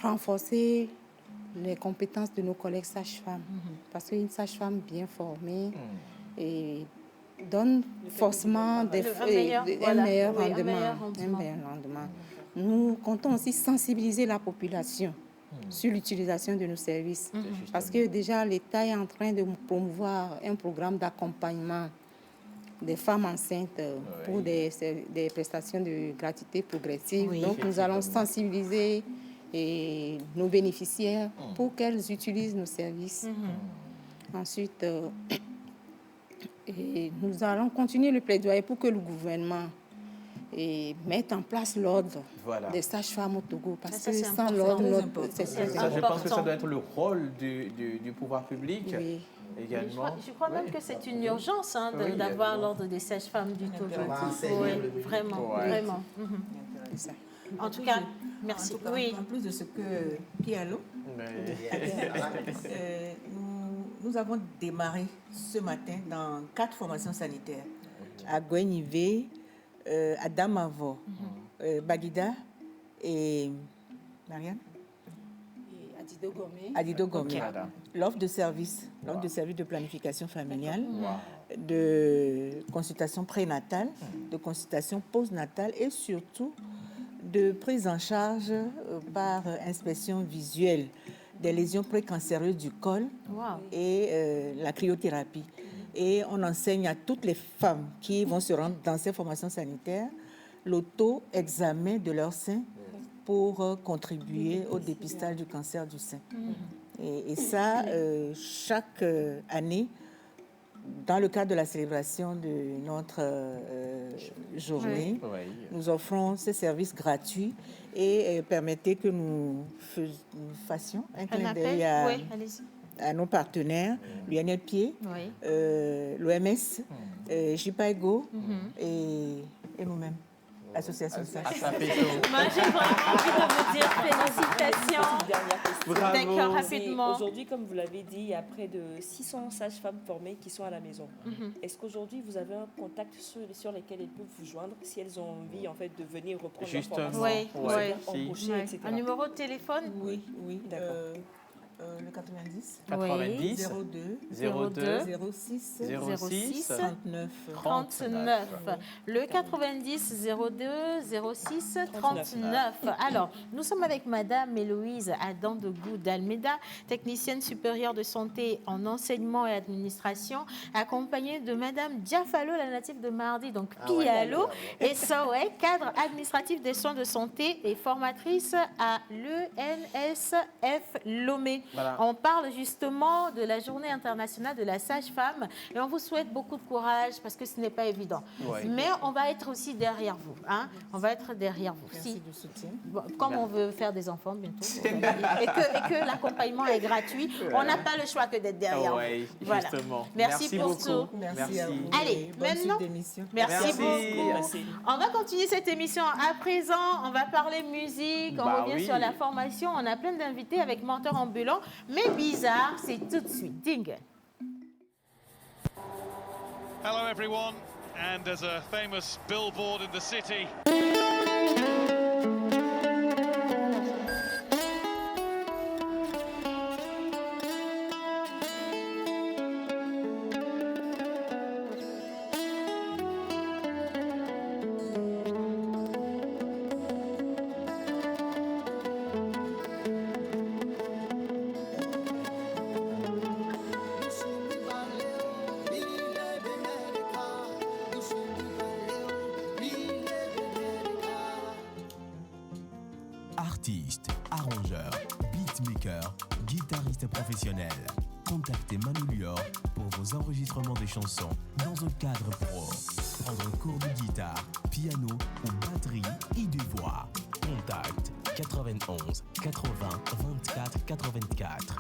renforcer les compétences de nos collègues sages-femmes, parce qu'une sage-femme bien formée et donne forcément un meilleur rendement. Nous comptons aussi sensibiliser la population sur l'utilisation de nos services, parce que déjà l'État est en train de promouvoir un programme d'accompagnement des femmes enceintes pour des prestations de gratuité progressive. Donc nous allons sensibiliser nos bénéficiaires pour qu'elles utilisent nos services. Ensuite, et nous allons continuer le plaidoyer pour que le gouvernement mette en place l'ordre des sages-femmes au Togo. Parce que sans l'ordre, je pense que ça doit être le rôle du pouvoir public également. Je crois même que c'est une urgence d'avoir l'ordre des sages-femmes du Togo. Oui, vraiment. En tout cas, merci. En plus de ce que Pialo nous avons démarré ce matin dans 4 formations sanitaires. À Gouenivé, à Damavo, Bagida et Marianne Adido Gomé. L'offre de service de planification familiale, de consultation prénatale, de consultation postnatale et surtout de prise en charge par inspection visuelle des lésions précancéreuses du col et la cryothérapie. Et on enseigne à toutes les femmes qui vont se rendre dans ces formations sanitaires l'auto-examen de leur sein pour contribuer au dépistage du cancer du sein. Et ça, chaque année, dans le cadre de la célébration de notre journée, nous offrons ces services gratuits et permettez que nous fassions un clin d'œil à nos partenaires, l'UNLP, l'OMS, JPAEGO et nous-mêmes. Association Sage. Moi, j'ai vraiment envie de vous dire félicitations. D'accord, rapidement. Aujourd'hui, comme vous l'avez dit, il y a près de 600 sages-femmes formées qui sont à la maison. Est-ce qu'aujourd'hui, vous avez un contact sur lesquels elles peuvent vous joindre si elles ont envie en fait, de venir reprendre leur formation, embaucher, etc. Un numéro de téléphone? Oui, d'accord. Le 90. 90. 02. 06. 39. 39. Le 90 02 06 39. Alors, nous sommes avec Madame Héloïse Adandogou d'Almeida, technicienne supérieure de santé en enseignement et administration, accompagnée de Madame Diafalo, la native de Mardi, donc Pialo, et Sowe, cadre administratif des soins de santé et formatrice à l'ENSF Lomé. Voilà. On parle justement de la journée internationale de la sage-femme et on vous souhaite beaucoup de courage parce que ce n'est pas évident. Ouais. Mais on va être aussi derrière vous. Hein? On va être derrière vous. Merci du soutien. Bon, comme on veut faire des enfants bientôt et que l'accompagnement est gratuit, on n'a pas le choix que d'être derrière vous. Voilà. Merci pour beaucoup. tout. Merci à vous. Allez, maintenant, merci beaucoup. Merci. On va continuer cette émission. À présent, on va parler musique, on revient sur la formation. On a plein d'invités avec menteur ambulant, mais bizarre, c'est tout de suite. Dingue. Hello everyone, and there's a famous billboard in the city. Artiste, arrangeur, beatmaker, guitariste professionnel. Contactez Manu Lior pour vos enregistrements des chansons dans un cadre pro. Prendre un cours de guitare, piano ou batterie et de voix. Contact 91 80 24 84.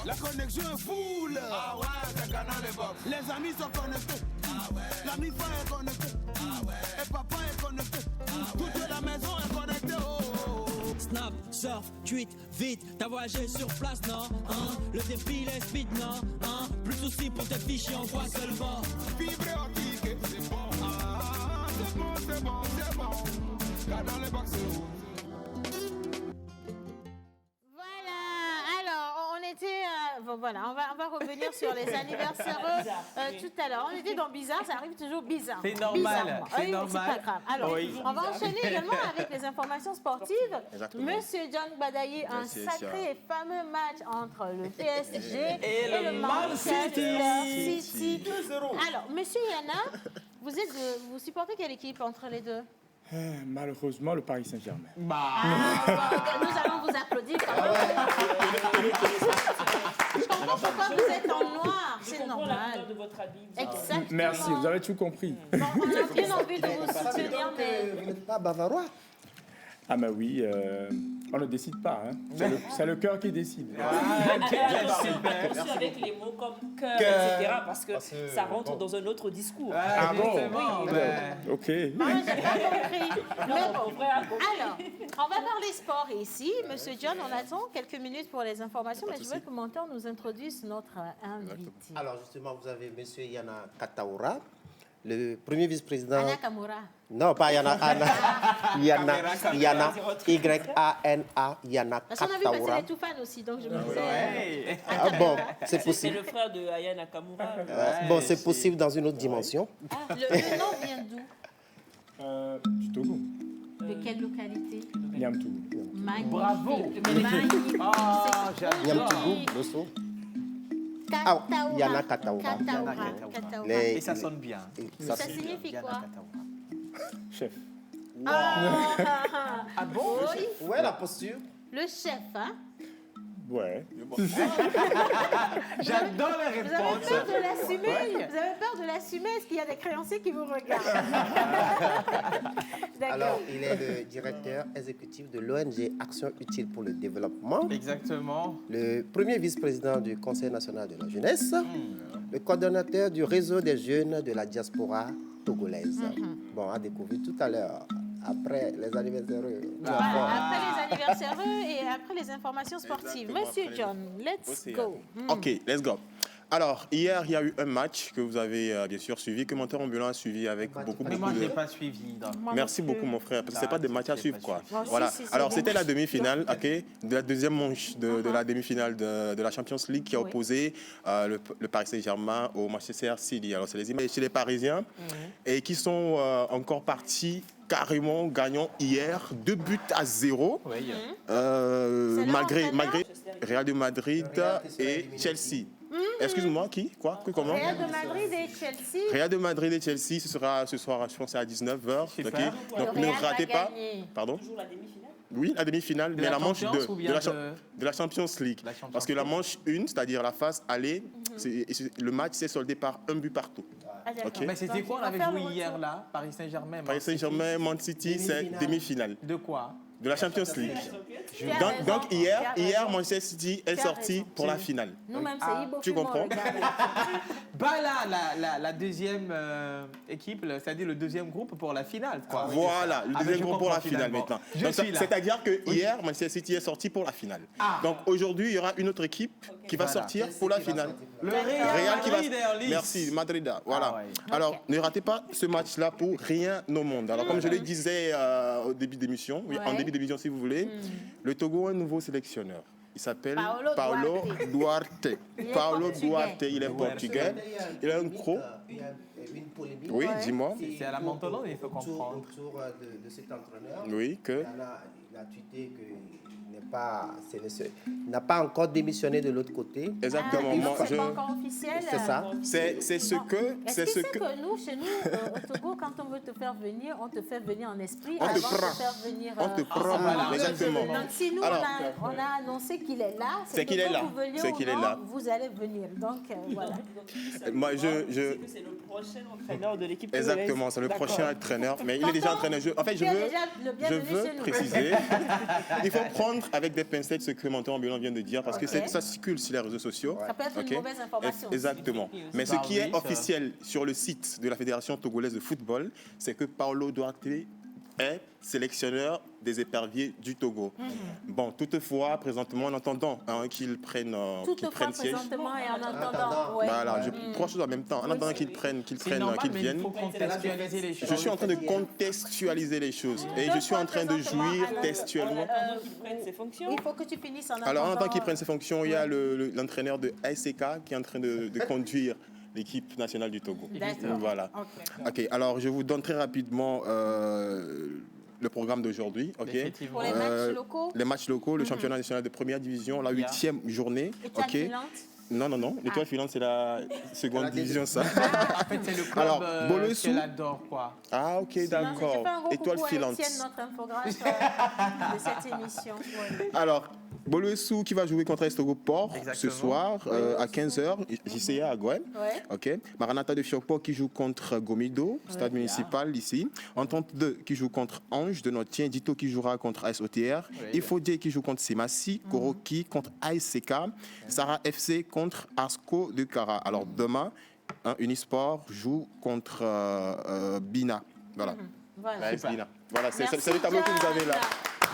La connexion est full. Ah ouais, c'est Canal et Bob. Les amis sont connectés. Ah ouais. La mi-fa est connectée. Ah ouais. Et papa est connecté. Ah ouais. Toute la maison est connectée. Oh. Snap, surf, tweet, vite. T'as voyagé sur place, non? Hein? Le défilé est speed, non? Hein? Plus de soucis pour tes fichiers, on voit seulement. Vibré en ticket, c'est bon. Ah, c'est bon, c'est bon, c'est bon. Canal et Bob, c'est bon. Voilà, on va revenir sur les anniversaires tout à l'heure. On était dans Bizarre, ça arrive toujours bizarre. C'est normal, c'est normal. C'est pas grave. Alors, on va enchaîner également avec les informations sportives. Exactement. Monsieur John Badayi, un sacré et fameux match entre le PSG et le Manchester City. Alors, Monsieur Yana, vous supportez quelle équipe entre les deux? Malheureusement, le Paris Saint-Germain. Nous allons vous applaudir quand même. Je comprends pourquoi vous êtes en noir, c'est normal. De votre habit. Exactement. Merci, vous avez tout compris. Bon, on a bien envie de vous soutenir, mais... Vous n'êtes pas bavarois? Ah ben oui, on ne décide pas. Hein. C'est le cœur qui décide. Attention avec les mots comme cœur, etc. Parce que ça rentre dans un autre discours. Ah bon? Oui. Ok. J'ai pas compris. Alors, on va parler sport ici. Monsieur John, on attend quelques minutes pour les informations, mais je veux que Mentor nous introduise notre invité. Alors justement, vous avez Monsieur Yana Kataoura, le premier vice-président... Anna Kamura. Non, pas Yana. Yana, Y-A-N-A, Yana Parce qu'on a vu Kataoura. passer les Toufan aussi, donc je me disais... Ah bon, c'est possible. C'est le frère de Ayana Kamura. Bon, c'est possible dans une autre dimension. Ah, le nom vient d'où? Du Togo. De quelle localité? Niamtougou. Magnifique. Bravo. Magnifique. Niamtougou, Loso. Ah, Yana Kataoura. Et ça sonne bien. Ça signifie quoi? Chef. Ah bon? Oui. Où est la posture? Le chef, hein? Ouais. J'adore les réponses. Vous avez peur de l'assumer? Vous avez peur de l'assumer? Est-ce qu'il y a des créanciers qui vous regardent? Alors, il est le directeur exécutif de l'ONG Action Utile pour le Développement. Exactement. Le premier vice-président du Conseil national de la jeunesse. Le coordonnateur du réseau des jeunes de la diaspora togolaise. Bon, à découvrir tout à l'heure. Après les anniversaires. Après les anniversaires et après les informations sportives. Monsieur John, let's go. OK, let's go. Alors, hier, il y a eu un match que vous avez bien sûr suivi, que Monteur Ambulant a suivi avec beaucoup de... Moi, je n'ai pas suivi. Merci beaucoup, mon frère, parce que ce n'est pas des matchs à suivre, quoi. Voilà. Si, Alors, c'était la demi-finale, OK, de la deuxième manche de la demi-finale de la Champions League qui a opposé le Paris Saint-Germain au Manchester City. Alors, c'est les images chez les Parisiens et qui sont encore partis carrément gagnant hier 2-0 malgré Real de Madrid et Chelsea. Excuse-moi, qui? Quoi? Comment? Real de Madrid et Chelsea. Real de Madrid et Chelsea, ce sera ce soir, je pense, à 19h. Okay. Donc ne ratez pas. Pardon? Toujours la demi-finale? Oui, la demi-finale, mais la manche de la Champions League. Parce que la manche 1, c'est-à-dire la phase aller, le match s'est soldé par un but partout. Okay. Mais c'était quoi on avait joué hier là? Paris Saint-Germain. Paris Saint-Germain, Man City, c'est demi-finale. De quoi? De la Champions League. Donc hier, Manchester City est sorti pour la finale. Nous-mêmes, c'est Ibo. Tu comprends? Bah là, la deuxième équipe, c'est-à-dire le deuxième groupe pour la finale. Quoi. Voilà, le deuxième groupe pour la finale maintenant. C'est-à-dire que hier, Manchester City est sorti pour la finale. Donc aujourd'hui, il y aura une autre équipe qui va sortir pour la finale. Le Real qui va... Merci, Madrid. Voilà. Alors, ne ratez pas ce match-là pour rien au monde. Alors, comme je le disais au début d'émission, en début d'émission si vous voulez, le Togo a un nouveau sélectionneur. Il s'appelle Paulo Duarte. Paulo Duarte, il est portugais. Il a un croc. Une polémique. Oui, dis-moi. C'est à la maintenant, il faut comprendre. Autour de cet entraîneur. Oui, que... Il a tweeté qu'il n'a pas encore démissionné de l'autre côté. Exactement. C'est pas encore officiel. C'est ça. C'est ce que... Est-ce que nous, chez nous, au Togo, quand on veut te faire venir, on te fait venir en esprit on avant te prend. de faire venir... On te prend, exactement. Donc si nous, on a annoncé qu'il est là, c'est que quand vous veniez ou non, vous allez venir. Donc voilà. Moi, c'est le prochain entraîneur de l'équipe. Exactement, c'est le prochain entraîneur. Mais il est déjà entraîneur. En fait, je veux préciser, il faut prendre avec des pincettes ce que Monteur Ambulant vient de dire, parce que ça circule sur les réseaux sociaux. Ça peut être une mauvaise information. Exactement. Mais ce qui est officiel sur le site de la Fédération togolaise de football, c'est que Paulo Duarte est sélectionneur des éperviers du Togo. Bon, toutefois, présentement, en attendant qu'il prenne siège. Présentement et en attendant. Voilà, trois choses en même temps. En attendant qu'il vienne. Je suis en train de contextualiser les choses et je suis en train de jouir textuellement. Il faut que tu finisses en attendant. Alors, en attendant qu'il prenne ses fonctions, il y a l'entraîneur de ASK qui est en train de conduire l'équipe nationale du Togo. Voilà. Ok. Alors, je vous donne très rapidement le programme d'aujourd'hui. Pour les matchs locaux. Les matchs locaux, le championnat national de première division, la 8e journée. Non. L'étoile filante, c'est la seconde division, ça. En fait, c'est le club qu'elle adore, quoi. Ah, ok, d'accord. Étoile filante. Notre infographe de cette émission. Alors, Boluessou qui va jouer contre Estogo Port ce soir à 15h, JCA à Gouem. Maranatha de Fiokpo qui joue contre Gomido, stade municipal ici. Entente 2 qui joue contre Ange de Notien, Dito qui jouera contre ASOTR, Ifodé qui joue contre Simassi, Koroki contre ASCK, Sarah FC contre Asco de Kara. Alors demain, Unisport joue contre Bina. Voilà. Voilà, c'est le tableau que vous avez là.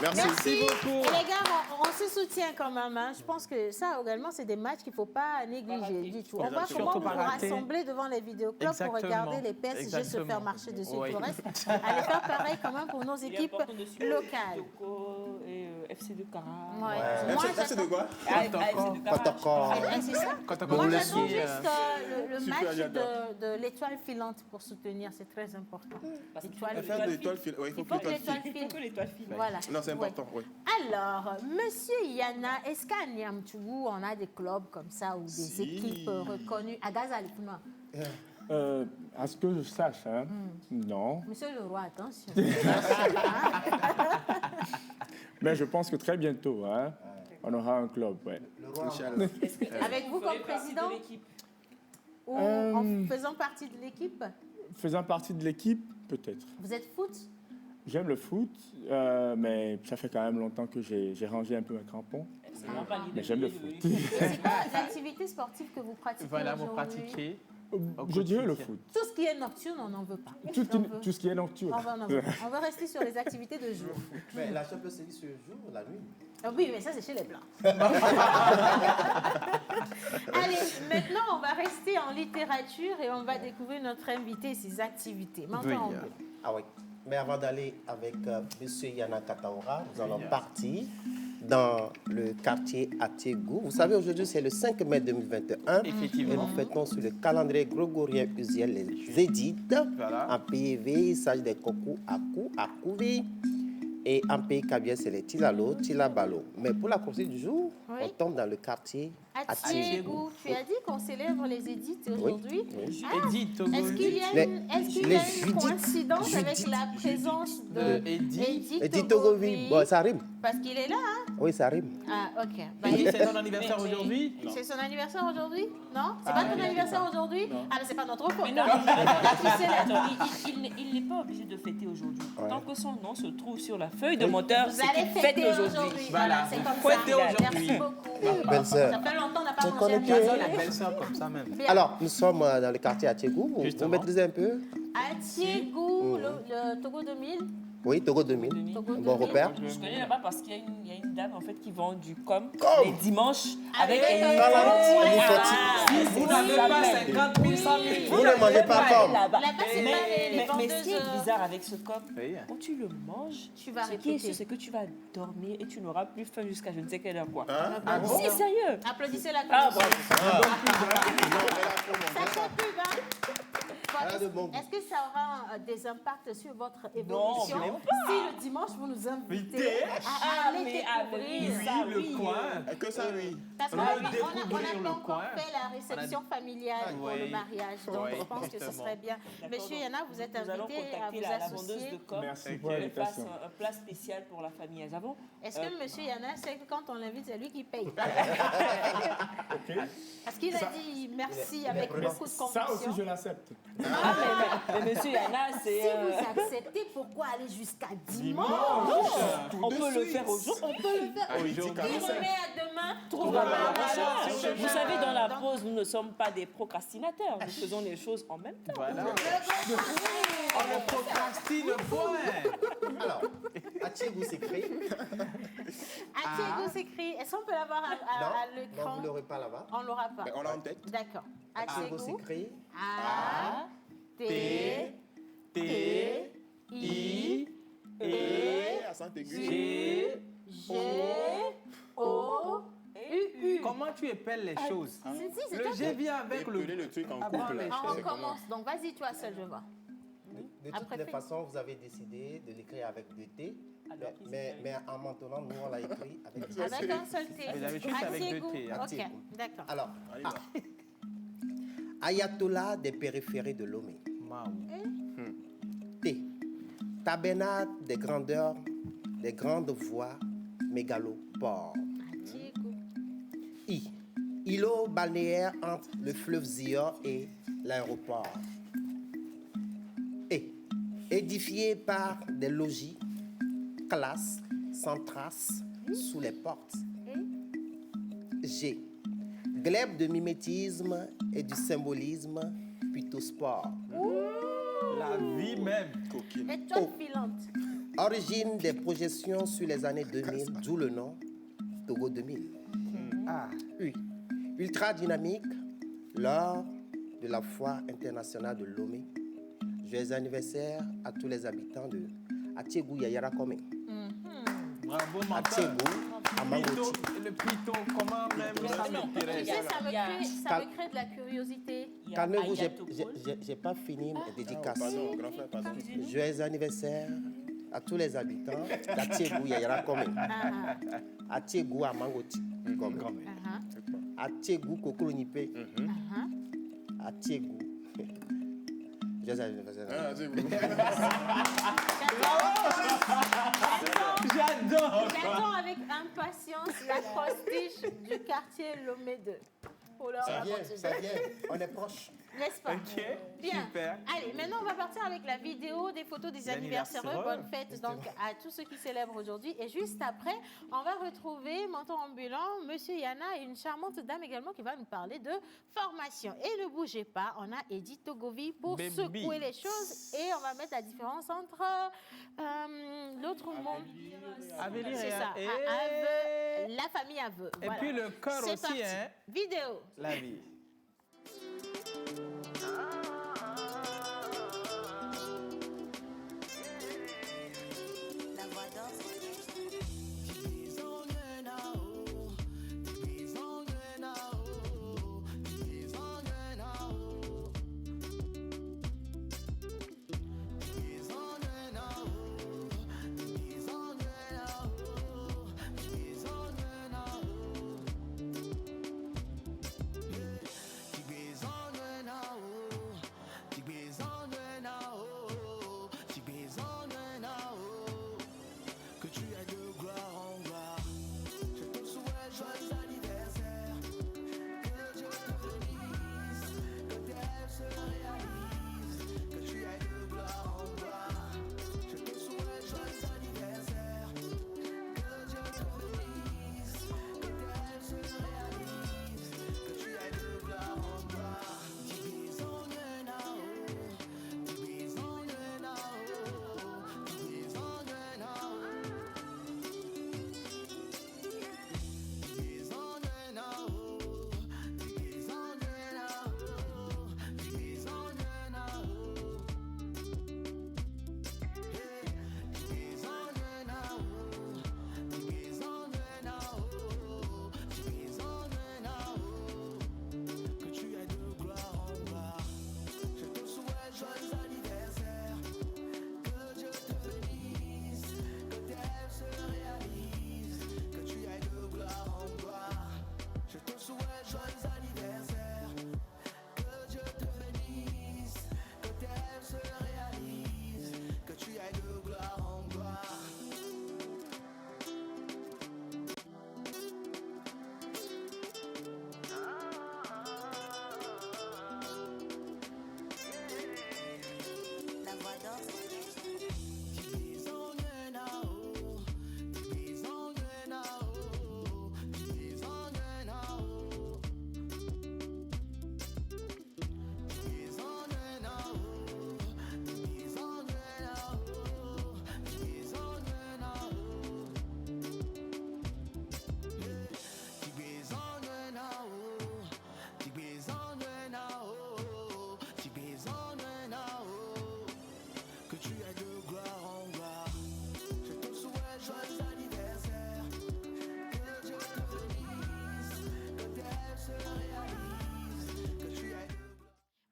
Merci beaucoup. Et les gars, on se soutient quand même. Hein. Je pense que ça également, c'est des matchs qu'il ne faut pas négliger du tout. On voit comment vous vous rassemblez devant les vidéoclubs pour regarder les PSG se faire marcher dessus. Tout le reste, allez faire pareil quand même pour nos équipes locales. FC de Kara. FC de quoi? C'est ça. Moi, j'attends juste le match de l'étoile filante pour soutenir. C'est très important. L'étoile filante. Il faut que l'étoile file. Voilà. Non, c'est important, oui. Alors, Monsieur Yana, est-ce qu'à Niamtougou, on a des clubs comme ça ou des équipes reconnues à Gaza? À ce que je sache, non. Monsieur le roi, attention. Mais je pense que très bientôt, On aura un club, ouais. Avec vous comme président ou en faisant partie de l'équipe? Faisant partie de l'équipe, peut-être. Vous êtes foot? J'aime le foot, mais ça fait quand même longtemps que j'ai rangé un peu mes crampons. Mais j'aime le foot. C'est quoi l'activité sportive que vous pratiquez Voilà, vous pratiquez. Je dirais le foot. Tout ce qui est nocturne, on n'en veut pas. Tout ce qui est nocturne. On va rester sur les activités de jour. Mais la chambre se dit ce jour ou la nuit? Oui, mais ça, c'est chez les Blancs. Allez, maintenant, on va rester en littérature et on va découvrir notre invité et ses activités. Maintenant, Ah oui. Mais avant d'aller avec M. Yana Kataoura, nous allons partir dans le quartier Atiégou. Vous savez, aujourd'hui, c'est le 5 mai 2021. Effectivement. Et nous fêtons sur le calendrier grégorien usuel les édites. Voilà. En pays éveillé, il s'agit des Koku, Aku, Akouvi. Et en pays kabien, c'est les Tilalo, Tilabalo. Mais pour la concert du jour, on tombe dans le quartier Atiégou. Tu as dit qu'on célèbre les édites aujourd'hui. Oui. Est-ce qu'il y a une coïncidence avec la présence de Edith Togovi? Bon, ça rime. Parce qu'il est là, hein? Oui, ça rime. Ah, ok. C'est son anniversaire aujourd'hui? C'est son anniversaire aujourd'hui? Non? C'est pas ton anniversaire aujourd'hui? Ah, mais c'est pas notre faute. Non, il n'est pas obligé de fêter aujourd'hui. Tant que son nom se trouve sur la feuille de moteur, c'est qu'il fête aujourd'hui. Voilà, c'est comme ça. Merci beaucoup. Belle-sœur. Ça fait longtemps qu'on n'a pas mangé un la belle-sœur comme ça même. Alors, nous sommes dans le quartier Atiégou. Vous maîtrisez un peu? Atiégou, le Togo 2000. Oui, Togo 2000. Bon repère. Je connais là-bas parce qu'il y a une dame en fait qui vend du com les dimanches avec Vous n'avez pas 50 000, 100 000. Vous ne mangez pas com. Mais ce qui est bizarre avec ce com, quand tu le manges, tu vas répéter. C'est que tu vas dormir et tu n'auras plus faim jusqu'à je ne sais quelle heure quoi. Ah bon? Si, sérieux. Applaudissez la Est-ce que ça aura des impacts sur votre évolution si le dimanche vous nous invitez à aller découvrir le coin? Que ça, oui. Parce qu'on n'a pas encore fait la réception familiale pour le mariage, donc je pense que ce serait bien. Monsieur Yana, vous êtes invité à vous associer. Merci pour l'invitation. Un plat spécial pour la famille Azavo. Est-ce que Monsieur Yana sait que quand on l'invite, c'est lui qui paye? Parce qu'il a dit merci avec beaucoup de conviction. Ça aussi, je l'accepte. Mais Monsieur Yana, c'est... Si vous acceptez, pourquoi aller jusqu'à dimanche? On peut le faire aujourd'hui. On peut le faire aujourd'hui. Mais à demain, vous savez, dans la prose, nous ne sommes pas des procrastinateurs. Nous faisons les choses en même temps. Voilà. On ne procrastine point. Alors, Atiégou s'écrit. Atiégou s'écrit. Est-ce qu'on peut l'avoir à l'écran? Non, vous ne l'aurez pas là-bas. On ne l'aura pas. Mais on l'a en tête. D'accord. Atiégou s'écrit. A, T, T, I, E, G, G, O, U. Comment tu épelles les choses? Le G vient avec le truc en couple. On recommence. Donc, vas-y, toi seul, je vois. De toutes les façons, vous avez décidé de l'écrire avec deux T. Mais en maintenant, nous, on l'a écrit avec T. Avec un seul T. Vous avez juste avec deux T. Ok, d'accord. Alors, Ayatollah des périphéries de Lomé. T. Tabernacle des grandeurs, des grandes voies mégalopores. I. Îlot balnéaire entre le fleuve Zion et l'aéroport. E. Édifié par des logis, classes, sans traces, sous les portes. G. Glaive de mimétisme et du symbolisme, plutôt sport. La vie même. Étoile filante. Origine des projections sur les années 2000, d'où le nom Togo 2000. U. Ultra dynamique lors de la foire internationale de Lomé. Joyeux anniversaire à tous les habitants de Atiégou Yayara Kome. Bravo, Atiégou, Amangoti. Le piton, comment même ça m'intéresse. Ça me crée de la curiosité. Calmez-vous, j'ai pas fini mes dédicaces. Joyeux anniversaire à tous les habitants d'Atiégou Yayara Kome. Atiégou Amangoti. Atiégou Kokolonipe. Atiégou. Joyeux anniversaire. J'attends avec impatience l'acrostiche du quartier Lomé 2. Ça vient, on est proche. N'est-ce pas? Ok, bien. Super. Allez, maintenant on va partir avec la vidéo des photos des anniversaires. Bonne fête donc à tous ceux qui célèbrent aujourd'hui. Et juste après, on va retrouver mentor ambulant, Monsieur Yana et une charmante dame également qui va nous parler de formation. Et ne bougez pas, on a Edith Togovi pour secouer les choses et on va mettre la différence entre l'autre mot. C'est ça. La famille Aveu. Et puis le cœur aussi, parti. hein. Vidéo. La vie.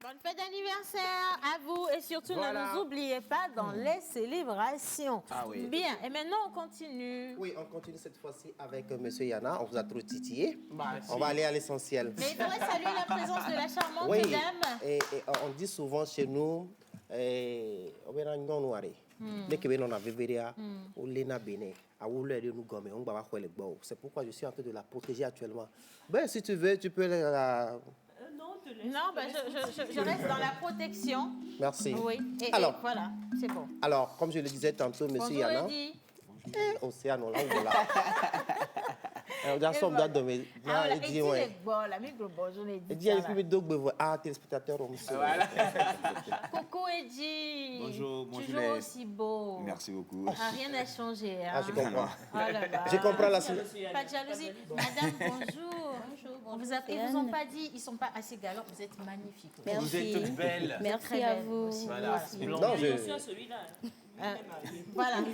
Bonne fête d'anniversaire à vous et surtout ne nous oubliez pas dans les célébrations. Ah oui. Bien, et maintenant on continue. Oui, on continue cette fois-ci avec Monsieur Yana. On vous a trop titillé. On va aller à l'essentiel. Mais il faudrait saluer la présence de la charmante dame. Et on dit souvent chez nous, c'est pourquoi je suis en train de la protéger actuellement. Ben, si tu veux, tu peux la... Non, ben je reste dans la protection. Merci. Oui, et voilà, c'est bon. Alors, comme je le disais tantôt, Monsieur Yana. Bonjour, Eddy. Océano, là où là. Téléspectateur, coucou Eddy. Bonjour, toujours aussi beau. Merci beaucoup. Rien n'a changé. Hein? Ah, je comprends. Oh là là. Je comprends la Pas de jalousie. Madame, bonjour. On vous a pris, ils vous ont pas dit, ils sont pas assez galants, vous êtes magnifiques. Merci. Vous êtes toutes belles. Merci à vous. Voilà. Non, celui-là. Voilà, lui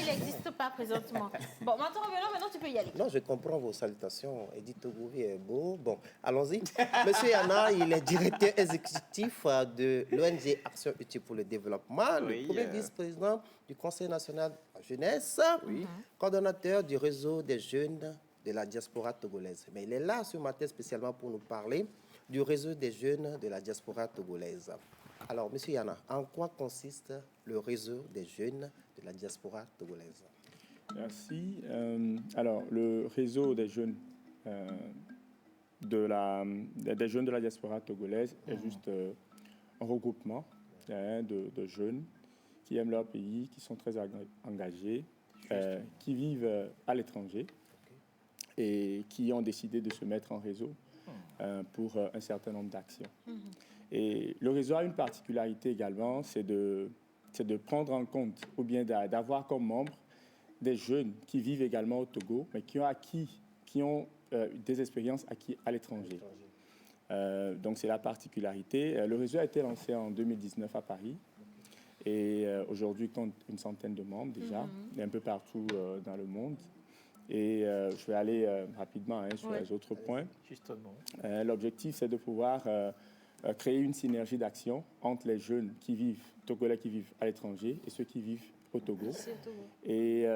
il n'existe pas présentement. Bon, maintenant tu peux y aller. Non, je comprends vos salutations. Edith Togovi est beau. Bon, allons-y. Monsieur Yana, il est directeur exécutif de l'ONG Action Utile pour le Développement, le premier vice-président du Conseil national de la jeunesse, coordonnateur du réseau des jeunes de la diaspora togolaise. Mais il est là ce matin spécialement pour nous parler du réseau des jeunes de la diaspora togolaise. Alors, Monsieur Yana, en quoi consiste le réseau des jeunes de la diaspora togolaise? Merci. Alors, le réseau des jeunes des jeunes de la diaspora togolaise est juste un regroupement de jeunes qui aiment leur pays, qui sont très engagés, qui vivent à l'étranger et qui ont décidé de se mettre en réseau pour un certain nombre d'actions. Et le réseau a une particularité également, c'est de prendre en compte ou bien d'avoir comme membres des jeunes qui vivent également au Togo, mais qui ont des expériences acquises à l'étranger. Donc c'est la particularité. Le réseau a été lancé en 2019 à Paris et aujourd'hui compte une centaine de membres déjà, un peu partout dans le monde. Et je vais aller rapidement sur les autres points. Justement. L'objectif, c'est de pouvoir créer une synergie d'action entre les jeunes togolais qui vivent à l'étranger et ceux qui vivent au Togo. Et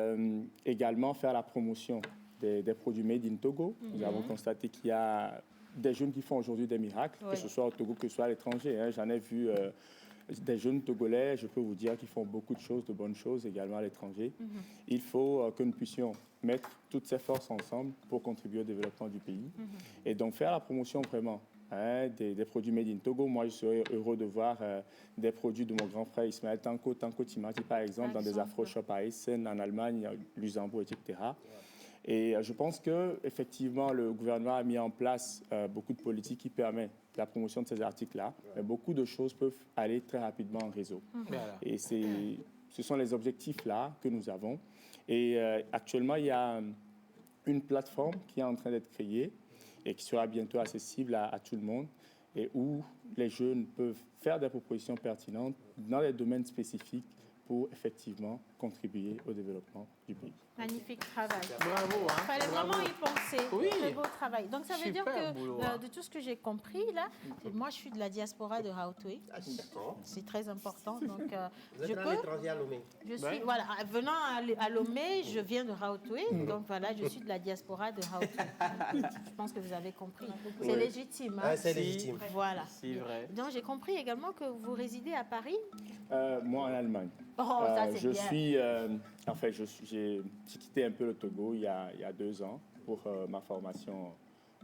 également faire la promotion des produits made in Togo. Nous avons constaté qu'il y a des jeunes qui font aujourd'hui des miracles, que ce soit au Togo, que ce soit à l'étranger. J'en ai vu des jeunes Togolais, je peux vous dire, qui font beaucoup de choses, de bonnes choses également à l'étranger. Il faut que nous puissions mettre toutes ces forces ensemble pour contribuer au développement du pays. Et donc faire la promotion vraiment des produits made in Togo. Moi, je serais heureux de voir des produits de mon grand frère Ismaël Tanko Timati, par exemple, dans des afro-shops à Essen, en Allemagne, Luxembourg, etc. Et je pense qu'effectivement, le gouvernement a mis en place beaucoup de politiques qui permettent la promotion de ces articles-là. Mais beaucoup de choses peuvent aller très rapidement en réseau. Et ce sont les objectifs-là que nous avons. Et actuellement, il y a une plateforme qui est en train d'être créée et qui sera bientôt accessible à tout le monde et où les jeunes peuvent faire des propositions pertinentes dans les domaines spécifiques pour effectivement contribuer au développement du pays. Magnifique travail. Bravo. Il fallait vraiment y penser. Oui. Très beau travail. Donc ça veut dire que boulot, de tout ce que j'ai compris là, moi je suis de la diaspora de Hautoué. C'est très important. Donc vous êtes à l'étranger à Lomé. Je suis voilà, venant à Lomé, je viens de Hautoué. Donc voilà, je suis de la diaspora de Hautoué. Je pense que vous avez compris. C'est légitime. Hein? C'est légitime. Voilà. C'est vrai. Donc j'ai compris également que vous résidez à Paris. Moi en Allemagne. Oh, ça c'est bien. J'ai quitté un peu le Togo il y a 2 ans pour ma formation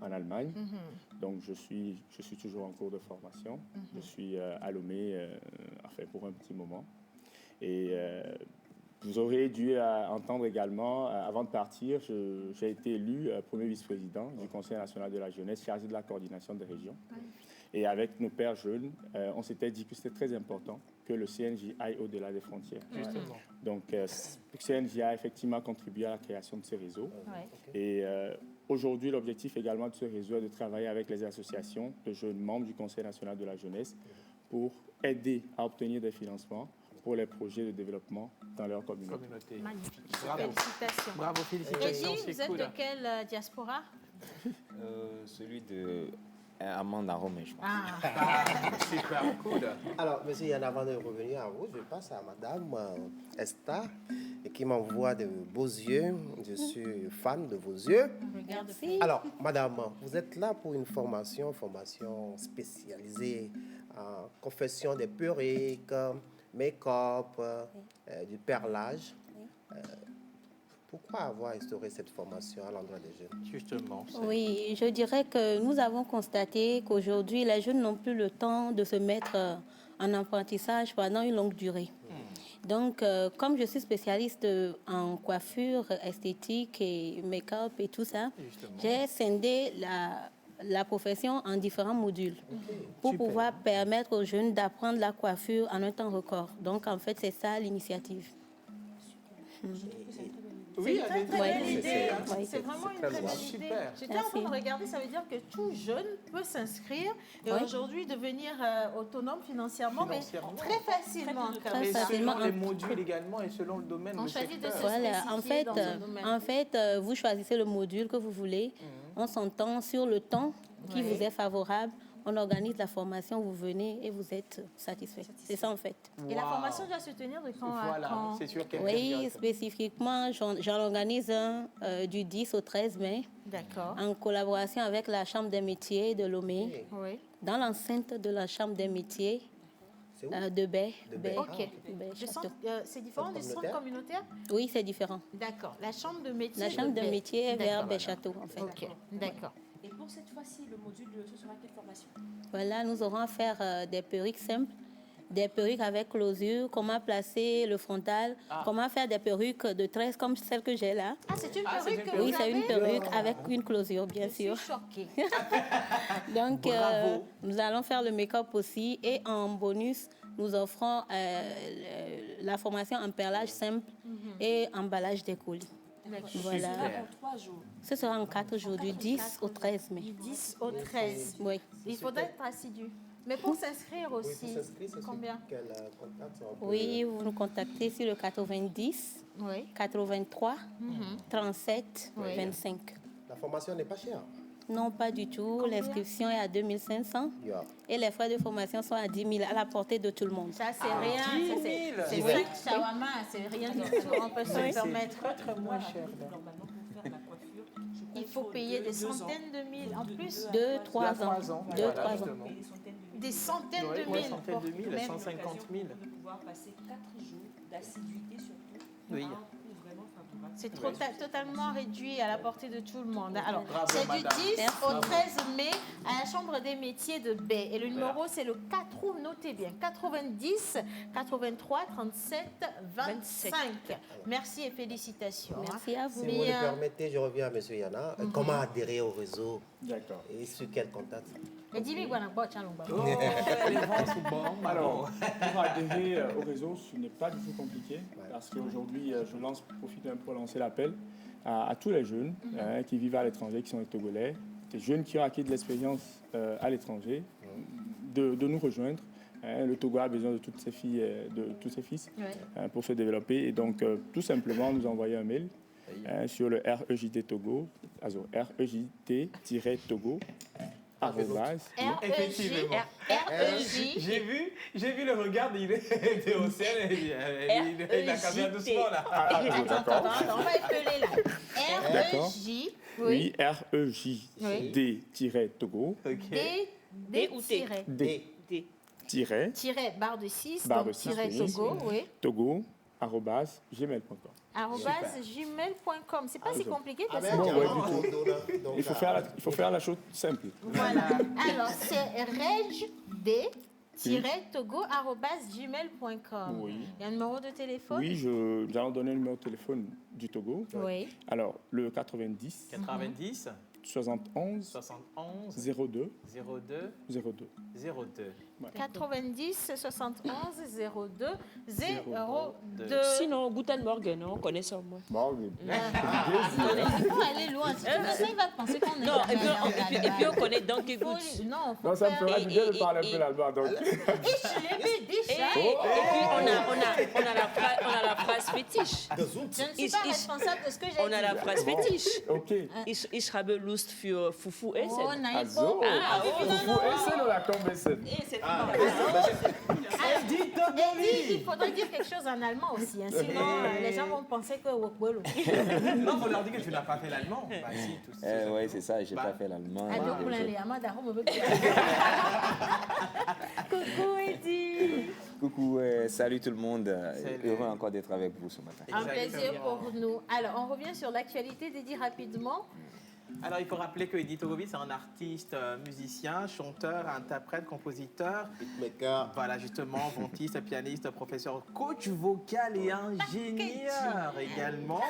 en Allemagne. Donc, je suis toujours en cours de formation. Je suis à Lomé pour un petit moment. Et vous aurez dû entendre également, avant de partir, j'ai été élu premier vice-président du Conseil national de la jeunesse, chargé de la coordination des régions. Et avec nos pères jeunes, on s'était dit que c'était très important que le CNJ aille au-delà des frontières. Justement. Donc, le CNJ a effectivement contribué à la création de ce réseau. Et aujourd'hui, l'objectif également de ce réseau est de travailler avec les associations de jeunes membres du Conseil national de la jeunesse pour aider à obtenir des financements pour les projets de développement dans leur communauté. Magnifique. Bravo. Félicitations. Bravo, félicitations. Eddie, vous êtes de quelle diaspora? Celui de Amanda Romé, je pense. Super cool. Alors, monsieur Yann, avant de revenir à vous, je passe à madame Esther, qui m'envoie de beaux yeux. Je suis fan de vos yeux. Merci. Alors, madame, vous êtes là pour une formation spécialisée en confection des perruques, make-up, du perlage. Pourquoi avoir instauré cette formation à l'endroit des jeunes? Justement. Oui, je dirais que nous avons constaté qu'aujourd'hui, les jeunes n'ont plus le temps de se mettre en apprentissage pendant une longue durée. Donc, comme je suis spécialiste en coiffure, esthétique et make-up et tout ça, j'ai scindé la profession en différents modules pour pouvoir permettre aux jeunes d'apprendre la coiffure en un temps record. Donc, en fait, c'est ça l'initiative. Oui, c'est une très belle idée. Oui. C'est vraiment une très belle idée. J'étais en train de regarder, ça veut dire que tout jeune peut s'inscrire et aujourd'hui devenir autonome financièrement, mais très facilement. Et selon les modules également et selon le domaine. En fait, vous choisissez le module que vous voulez. On s'entend sur le temps qui vous est favorable. On organise la formation, vous venez et vous êtes satisfait. C'est ça en fait. Et la formation doit se tenir de quand à quand? C'est sûr qu'elle Oui, spécifiquement, j'en organise un du 10 au 13 mai. D'accord. En collaboration avec la Chambre des métiers de Lomé. Oui. Dans l'enceinte de la Chambre des métiers, De baie. Ok. C'est différent du centre communautaire? Oui, c'est différent. D'accord. La chambre de métier. La chambre de métier est vers Baie-Château, en fait. Ok, d'accord. Et pour cette fois-ci, le module, ce sera quelle formation? Voilà, nous aurons à faire des perruques simples, des perruques avec closure, comment placer le frontal, comment faire des perruques de tresse comme celle que j'ai là. Ah, c'est une perruque que Oui, vous c'est une avez? perruque avec une closure, bien sûr. Je suis choquée. Donc, nous allons faire le make-up aussi. Et en bonus, nous offrons la formation en perlage simple et emballage des colis. Voilà. En 3 jours. Ce sera en 4 jours, du 10 au 13 mai. 10 au 13. Oui. Il faudra être assidu. Mais pour s'inscrire aussi, combien? Oui, vous nous contactez sur le 90, 83, 37, 25. La formation n'est pas chère? Non, pas du tout. L'inscription est à 2500 et les frais de formation sont à 10 000 à la portée de tout le monde. Ça, c'est rien. C'est 5 shawarma, c'est rien du tout. On peut se permettre. Moins cher. Il faut payer des centaines de mille en plus. 2-3 ans. 2-3 ans. Des centaines de mille. Des centaines de mille, 150 000. De pouvoir passer 4 jours d'assiduité surtout. Oui. C'est totalement réduit à la portée de tout le monde. Alors, bravo, c'est du 10 madame. au 13 mai à la Chambre des métiers de Baie. Et le numéro, c'est le 4 août, notez bien, 90 83 37 25. Merci et félicitations. Merci à vous. Si vous le permettez, je reviens à M. Yana. Comment adhérer au réseau? D'accord. Et sur quel contact? Alors, pour adhérer au réseau, ce n'est pas du tout compliqué parce qu'aujourd'hui, je profite un peu pour lancer l'appel à tous les jeunes qui vivent à l'étranger, qui sont des Togolais, des jeunes qui ont acquis de l'expérience à l'étranger, de nous rejoindre. Le Togo a besoin de toutes ses filles, de tous ses fils pour se développer. Et donc, tout simplement, nous envoyer un mail sur le REJT Togo, REJT-Togo. Effectivement. J'ai vu le regard, il était au ciel et il a cambié doucement là. On va épeler là. REJ. Oui, REJD-Togo. D ou T? D. Barre de 6, barre donc de 6, Togo, oui. Togo, @gmail.com. @gmail.com. C'est pas si compliqué que ça. Non, ouais, du tout. Il faut faire la chose simple. Voilà. Alors, c'est regd-togo@gmail.com. Oui. Il y a un numéro de téléphone? Oui, nous allons donner le numéro de téléphone du Togo. Oui. Alors, le 90. 71 02 90 71 02 02. Sinon, Guten Morgen, on connaît ça au moins. Morgen. Il faut aller loin. Si tu veux ça, il va penser qu'on est. Non, et puis on connaît Donkey Good. Non, ça me ferait du bien de parler un peu l'allemand. Donc. Et puis on a la phrase fétiche. Je ne suis pas responsable de ce que j'ai dit. On a la phrase fétiche. Ok. Ich habe Lust für Fufu Essen. Oh, nein, Fufu Essen ou la Kombessen? Il faudrait dire quelque chose en allemand aussi, hein, sinon les gens vont penser que Wokwelo. Non, il faut leur dire que tu n'as pas fait l'allemand. Oui, c'est ça, je n'ai pas fait l'allemand. Coucou Eddy. Coucou, salut tout le monde. Heureux encore d'être avec vous ce matin. Un plaisir pour nous. Alors, on revient sur l'actualité d'Eddy rapidement. Alors, il faut rappeler que Eddy Togovi, c'est un artiste, musicien, chanteur, interprète, compositeur. Beatmaker. Voilà, justement, ventiste, pianiste, professeur, coach vocal et ingénieur également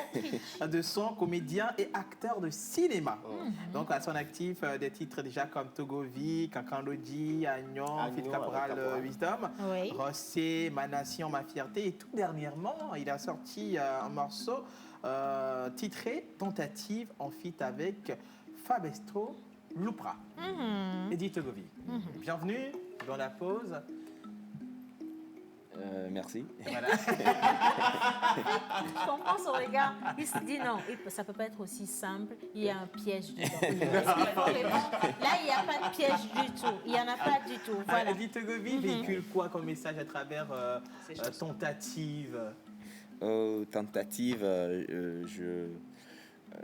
de son, comédien et acteur de cinéma. Donc, à son actif, des titres déjà comme Togovi, Kakanloji, Agnon, Fit Caporal Wisdom, Rossé, Ma Nation, Ma Fierté. Et tout dernièrement, il a sorti un morceau titré Tentative en feat avec Fabestro Lupra. Eddy Togovi. Bienvenue dans la pause. Merci. Voilà. Je comprends son regard. Il se dit non, ça ne peut pas être aussi simple. Il y a un piège dedans. Là, il n'y a pas de piège du tout. Il n'y en a pas du tout. Voilà. Eddy Togovi véhicule quoi comme message à travers Tentative? Tentative,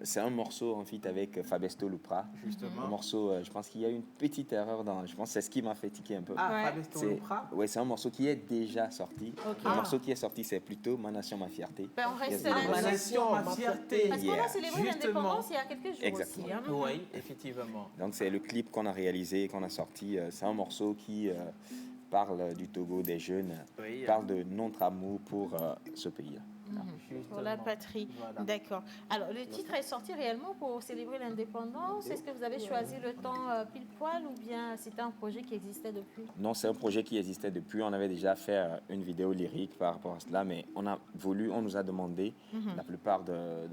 c'est un morceau en feat avec Fabesto Lupra. Justement. Un morceau, je pense qu'il y a une petite erreur dans... Je pense que c'est ce qui m'a fait tiquer un peu. Ah, Fabesto Lupra? Oui, c'est un morceau qui est déjà sorti. Okay. Le morceau qui est sorti, c'est plutôt Ma Nation, Ma Fierté. Ben, on reste Ma Nation, Ma Fierté. Parce qu'on a célébré l'indépendance il y a quelques jours. Exactement. Aussi. Hein. Oui, effectivement. Donc, c'est le clip qu'on a réalisé, qu'on a sorti. C'est un morceau qui parle du Togo, des jeunes, parle de notre amour pour ce pays. Pour la patrie. Voilà. D'accord. Alors, le titre est sorti réellement pour célébrer l'indépendance. Est-ce que vous avez choisi le temps pile poil ou bien c'était un projet qui existait depuis? Non, c'est un projet qui existait depuis. On avait déjà fait une vidéo lyrique par rapport à cela, mais on nous a demandé, la plupart de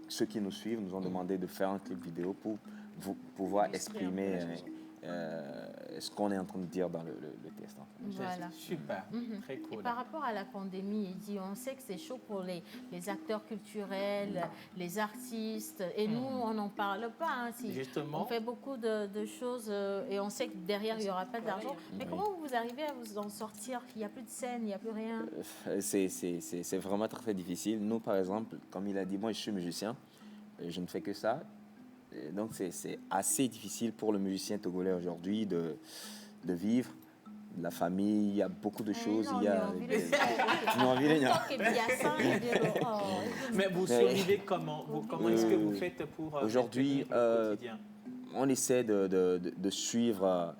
ceux qui nous suivent nous ont demandé de faire un clip vidéo pour pouvoir exprimer ce qu'on est en train de dire dans le test. En fait. Voilà. Super, très cool. Et par rapport à la pandémie, on sait que c'est chaud pour les acteurs culturels, les artistes, et nous, on n'en parle pas. Hein, Justement. On fait beaucoup de choses et on sait que derrière, il n'y aura pas d'argent. Mais comment vous arrivez à vous en sortir? Il n'y a plus de scène, il n'y a plus rien. C'est vraiment très, très difficile. Nous, par exemple, comme il a dit, moi, je suis musicien, je ne fais que ça. Donc, c'est assez difficile pour le musicien togolais aujourd'hui de vivre. La famille, il y a beaucoup de choses. Il y a Mais vous survivez comment? Comment est-ce que vous faites pour... Aujourd'hui, on essaie de suivre,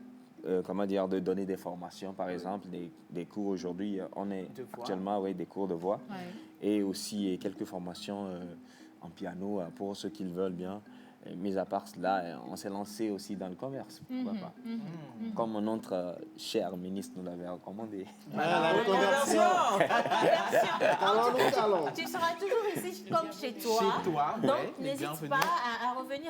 comment dire, de donner des formations, par exemple, des cours aujourd'hui. On est actuellement des cours de voix et aussi quelques formations en piano pour ceux qui le veulent bien. Mis à part cela, on s'est lancé aussi dans le commerce, pourquoi pas. Comme notre cher ministre nous l'avait recommandé. La reconversion. Tu seras toujours ici comme chez toi. Chez toi, donc n'hésite pas à revenir.